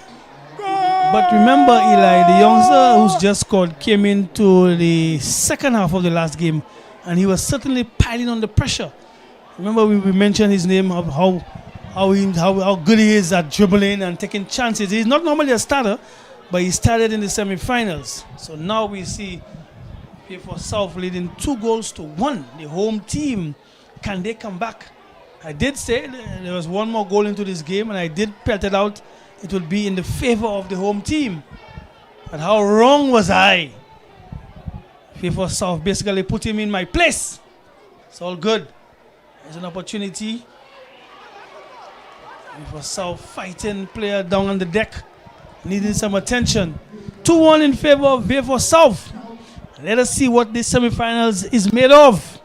But remember, Eli, the youngster who's just scored came into the second half of the last game, and he was certainly piling on the pressure. Remember we mentioned his name, of how good he is at dribbling and taking chances. He's not normally a starter, but he started in the semi-finals. So now we see Vieux South leading 2-1. The home team, can they come back? I did say there was one more goal into this game, and I did pelt it out. It would be in the favor of the home team. But how wrong was I? Vieux South basically put him in my place. It's all good. There's an opportunity. Vieux South fighting player down on the deck, needing some attention. 2-1 in favor of Vieux South. Let us see what this semi-finals is made of.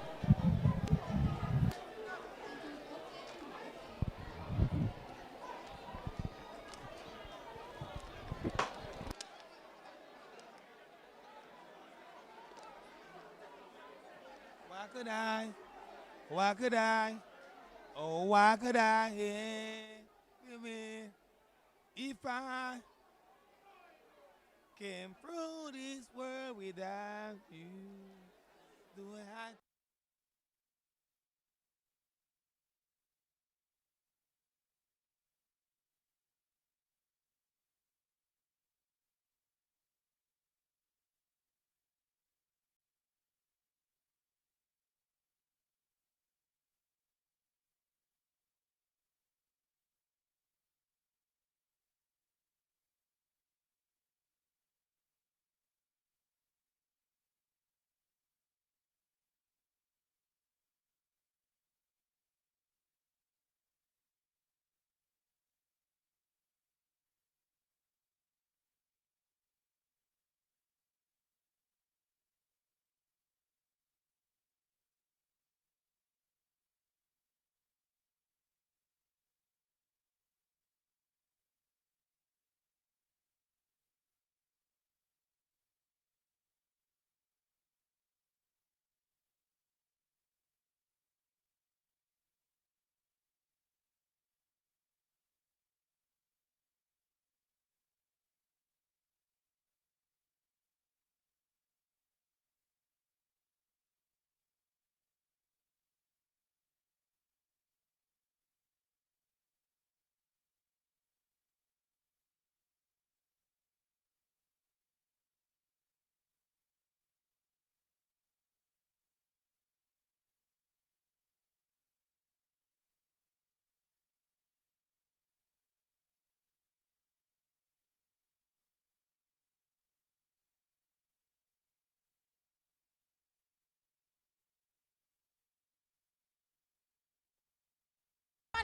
Why could I? Oh, why could I? Yeah, if I came through this world without you, do I?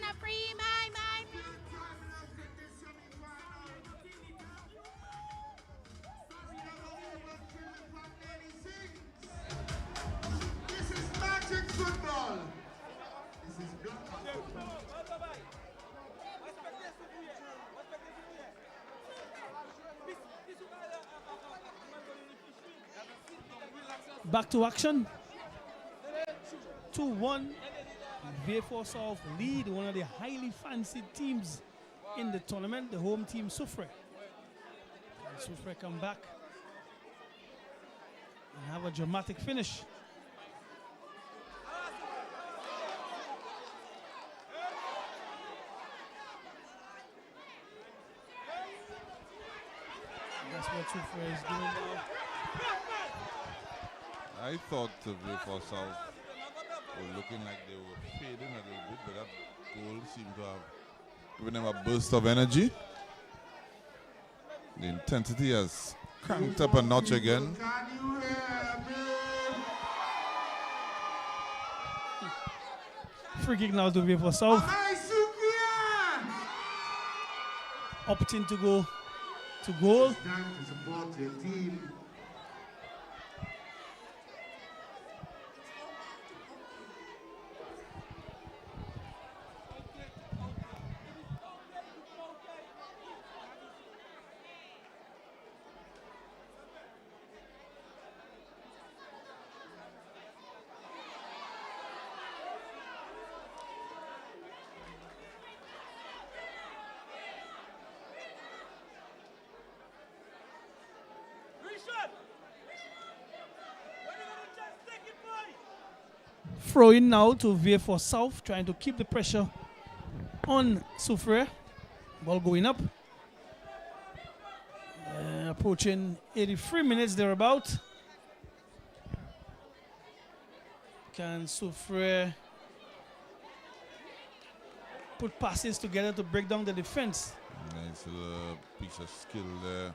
wanna free my mind. This is magic football. This is Blackheart football. Back to action. 2-1. Vieux South lead one of the highly fancied teams in the tournament, the home team Soufriere. And Soufriere come back and have a dramatic finish. And that's what Soufriere is doing now. I thought Vieux South were looking like they were fading a little bit, but that goal seemed to have given them a burst of energy. The intensity has cranked up a notch again. Can you hear me? Free kick now to Vieux South. Hi, Soufriere! Opting to go to goal. Time to support your team. Throw in now to Vieux South, trying to keep the pressure on Soufriere. Ball going up. Approaching 83 minutes thereabout. Can Soufriere put passes together to break down the defense? Nice little piece of skill there.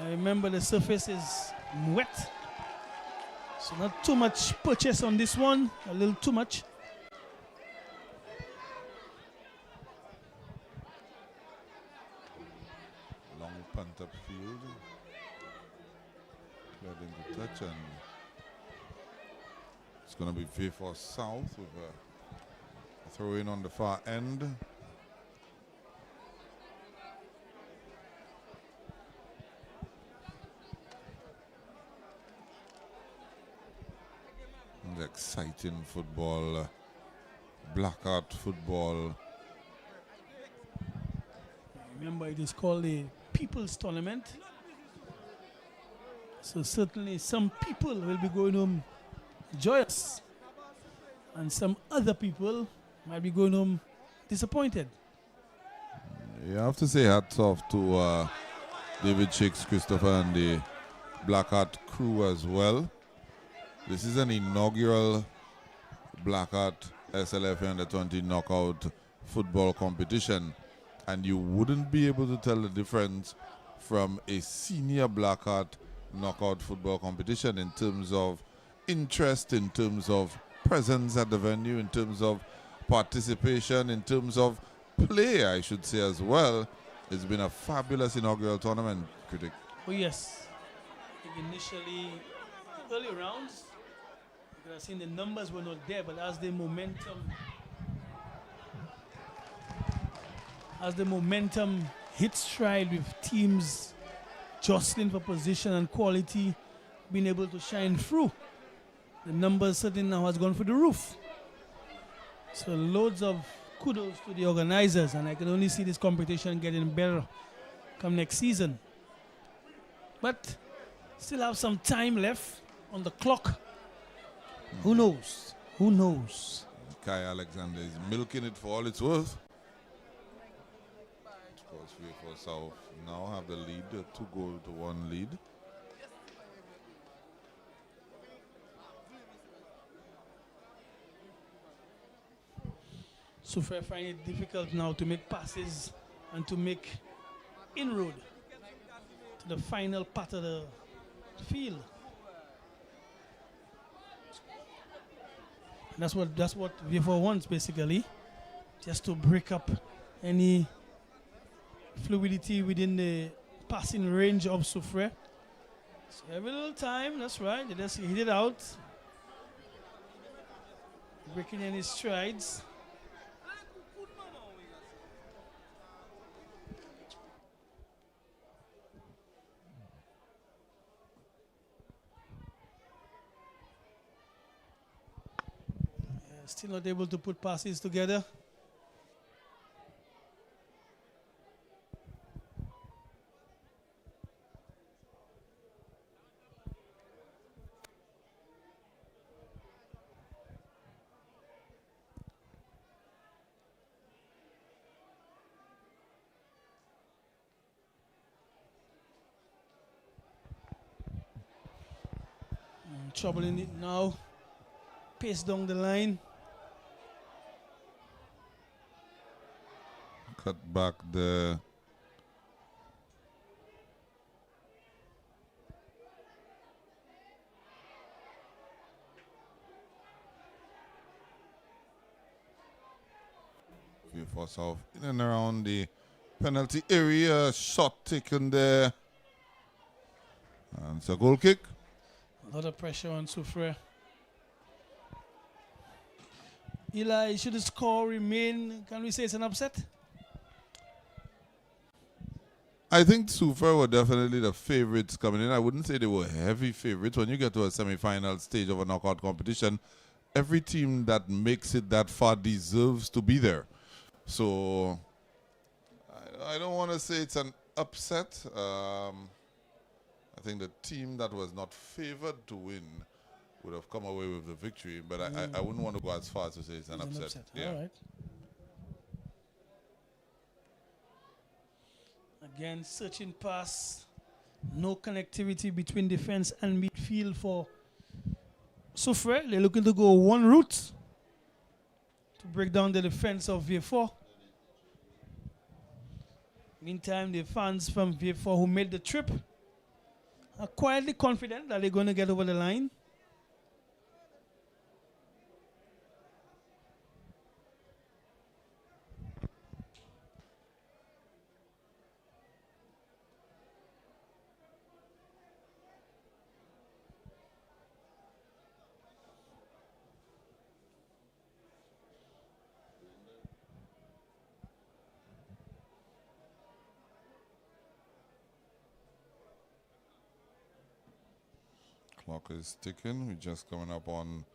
Remember, the surface is wet. So not too much purchase on this one, a little too much. Long punt upfield. Cleared into touch, and it's going to be Vieux South with a throw in on the far end. Exciting football, Blackheart football. Remember, it is called the People's Tournament. So certainly some people will be going home joyous, and some other people might be going home disappointed. You have to say hats off to David Shakes, Christopher, and the Blackheart crew as well. This is an inaugural Blackheart SLFA U20 knockout football competition, and you wouldn't be able to tell the difference from a senior Blackheart knockout football competition in terms of interest, in terms of presence at the venue, in terms of participation, in terms of play, I should say as well. It's been a fabulous inaugural tournament, Critic. Oh yes, initially early rounds, you could have seen the numbers were not there, but as the momentum hit stride with teams jostling for position and quality being able to shine through, the numbers certainly now has gone through the roof. So loads of kudos to the organizers, and I can only see this competition getting better come next season. But still have some time left on the clock. Who knows? Who knows? Kai Alexander is milking it for all it's worth. Of course, Vieux South now have the lead, a 2-goal-to-1 lead. Soufriere find it difficult now to make passes and to make inroad to the final part of the field. And that's what Vieux wants basically. just to break up any fluidity within the passing range of Soufriere. So every little time, that's right, they just hit it out. Breaking any strides. Still not able to put passes together. Trouble in it now. Pace down the line. Cut back the Vieux South in and around the penalty area. Shot taken there. And it's a goal kick. A lot of pressure on Soufriere. Eli, should the score remain? Can we say it's an upset? I think Soufriere were definitely the favorites coming in. I wouldn't say they were heavy favorites. When you get to a semi-final stage of a knockout competition, every team that makes it that far deserves to be there. So I don't want to say it's an upset. I think the team that was not favored to win would have come away with the victory, but I wouldn't want to go as far as to say it's an upset. Yeah. All right. Again, searching pass. No connectivity between defense and midfield for Soufriere. They're looking to go one route to break down the defense of Vieux. Meantime, the fans from Vieux who made the trip are quietly confident that they're going to get over the line. Clock is ticking. We're just coming up on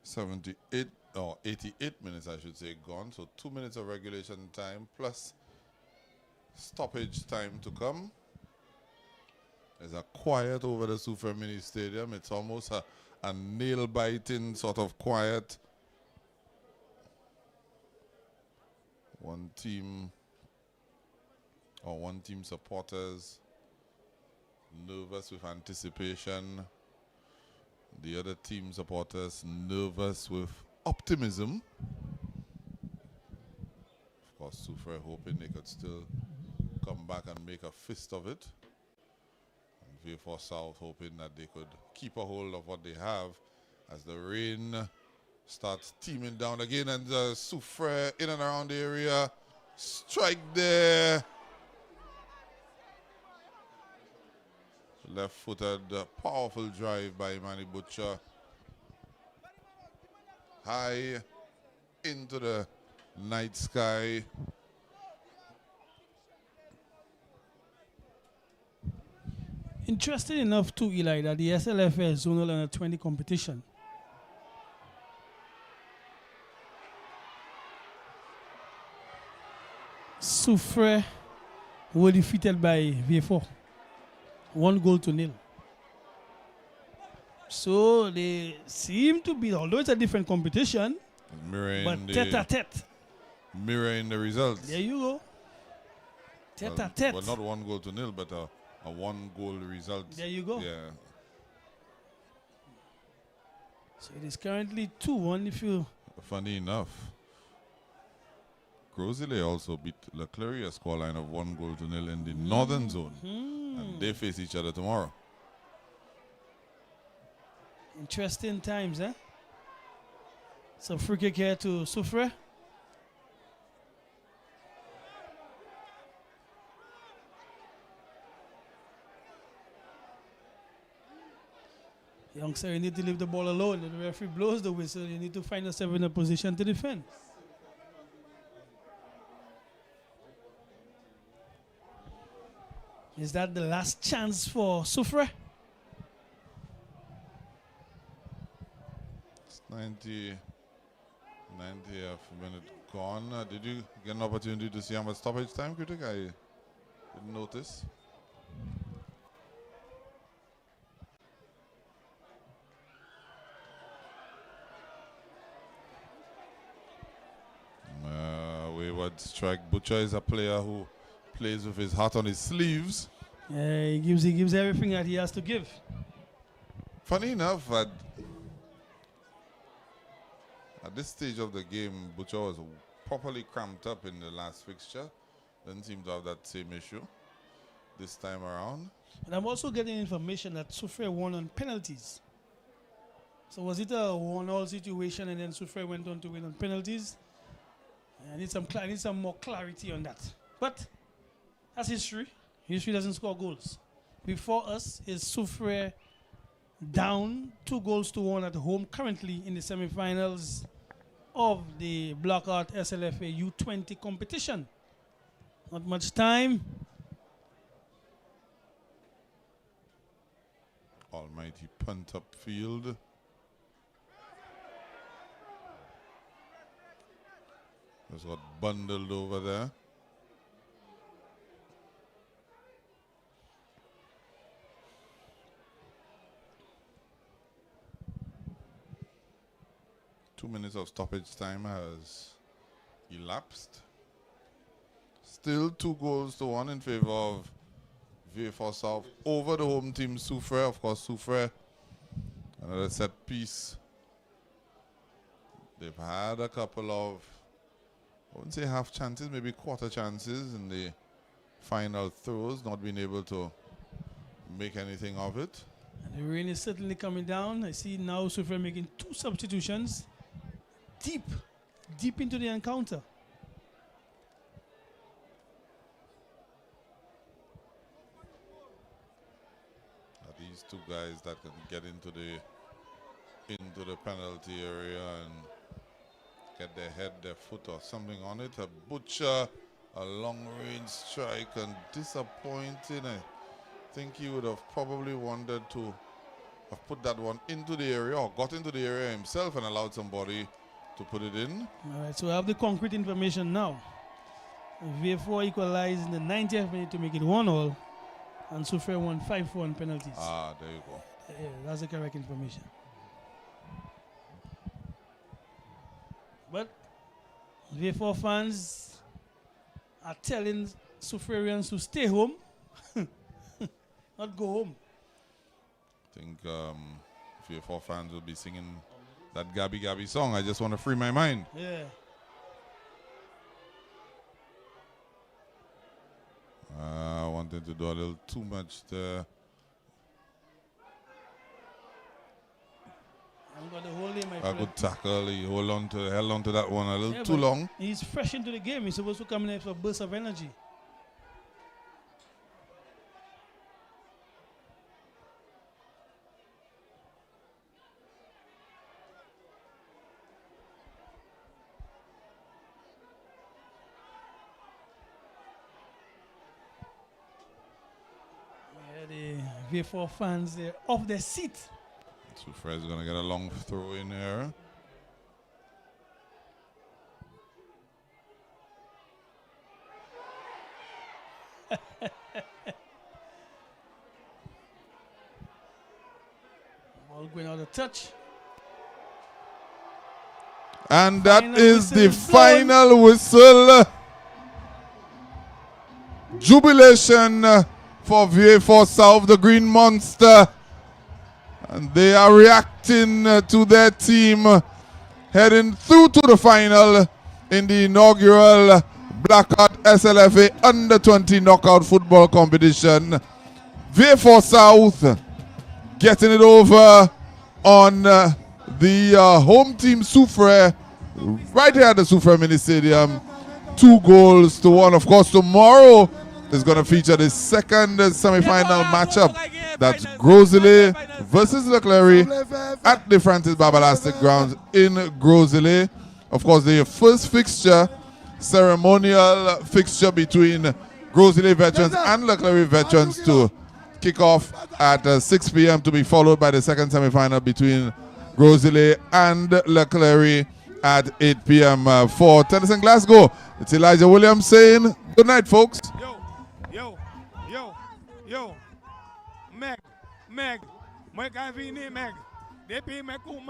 78 or 88 minutes, I should say, gone. So 2 minutes of regulation time plus stoppage time to come. There's a quiet over the Soufriere Mini Stadium. It's almost a nail-biting sort of quiet. One team supporters nervous with anticipation. The other team supporters nervous with optimism. Of course, Soufriere hoping they could still come back and make a fist of it. And Vieux South hoping that they could keep a hold of what they have as the rain starts teeming down again, and Soufriere in and around the area. Strike there. Left-footed, powerful drive by Manny Butcher. High into the night sky. Interesting enough too, Eli, that the SLFA Zonal Under 20 competition Soufriere were defeated by Vieux. 1-0. So they seem to be, although it's a different competition, but tete-a-tete. Mirroring the results. There you go. Tete-a-tete. Well, not 1-0, but a 1-goal result. There you go. Yeah. So it is currently 2-1 if you... Funny enough, Grosile also beat Leclerc, a scoreline of 1-0 in the northern zone. And they face each other tomorrow. Interesting times, eh? So free kick here to Soufriere. Youngster, you need to leave the ball alone. If the referee blows the whistle, you need to find yourself in a position to defend. Is that the last chance for Soufriere? It's 90th minute gone. Did you get an opportunity to see how much stoppage time, Critic? I didn't notice. Wayward strike. Butcher is a player who plays with his heart on his sleeves. Yeah, he gives everything that he has to give. Funny enough, at this stage of the game, Butcher was properly cramped up in the last fixture. Doesn't seem to have that same issue this time around. And I'm also getting information that Soufriere won on penalties. So was it a 1-all situation and then Soufriere went on to win on penalties? I need some more clarity on that. But that's history. History doesn't score goals. Before us is Soufriere down 2-1 at home currently in the semi-finals of the Blackheart SLFA U20 competition. Not much time. Almighty punt up field. Just got bundled over there. Two minutes of stoppage time has elapsed. Still 2-1 in favor of Vieux South over the home team Soufriere. Of course, Soufriere, another set piece. They've had a couple of, I wouldn't say half chances, maybe quarter chances in the final throws, not being able to make anything of it. And the rain is certainly coming down. I see now Soufriere making 2 substitutions deep into the encounter. These two guys that can get into the penalty area and get their head, their foot or something on it. A Butcher, a long range strike, and disappointing. I think he would have probably wanted to have put that one into the area or got into the area himself and allowed somebody to put it in. All right, so I have the concrete information now. Vieux equalized in the 90th minute to make it 1-1. And Soufriere won 5-4 on penalties. Ah, there you go. Yeah, that's the correct information. But Vieux fans are telling Soufrierians to stay home, not go home. I think Vieux fans will be singing that Gabby Gabby song. I just want to free my mind. Yeah. I wanted to do a little too much there. I'm going to hold him, my A friend. good tackle. He held on to that one a little too but long. He's fresh into the game. He's supposed to come in for a burst of energy. The Vieux fans off their seat. Soufriere is going to get a long throw in here. Ball going out of touch. And that Final is the whistle blown. final whistle. Jubilation for Vieux South, the Green Monster. And they are reacting to their team heading through to the final in the inaugural Blackheart SLFA Under-20 Knockout Football Competition. Vieux South getting it over on the home team Soufriere right here at the Soufriere Mini Stadium. 2-1. Of course, tomorrow is going to feature the second semi-final matchup That's Grosley versus Leclerc at the Francis Babalastic Grounds in Grosley. Of course, the first fixture, ceremonial fixture between Grosley veterans and Leclerc veterans to kick off at 6 p.m. to be followed by the second semi-final between Grosley and Leclerc at 8 p.m. For Tennis in Glasgow. It's Elijah Williams saying good night, folks. Meg, moi quand vini Meg, depuis mes coups,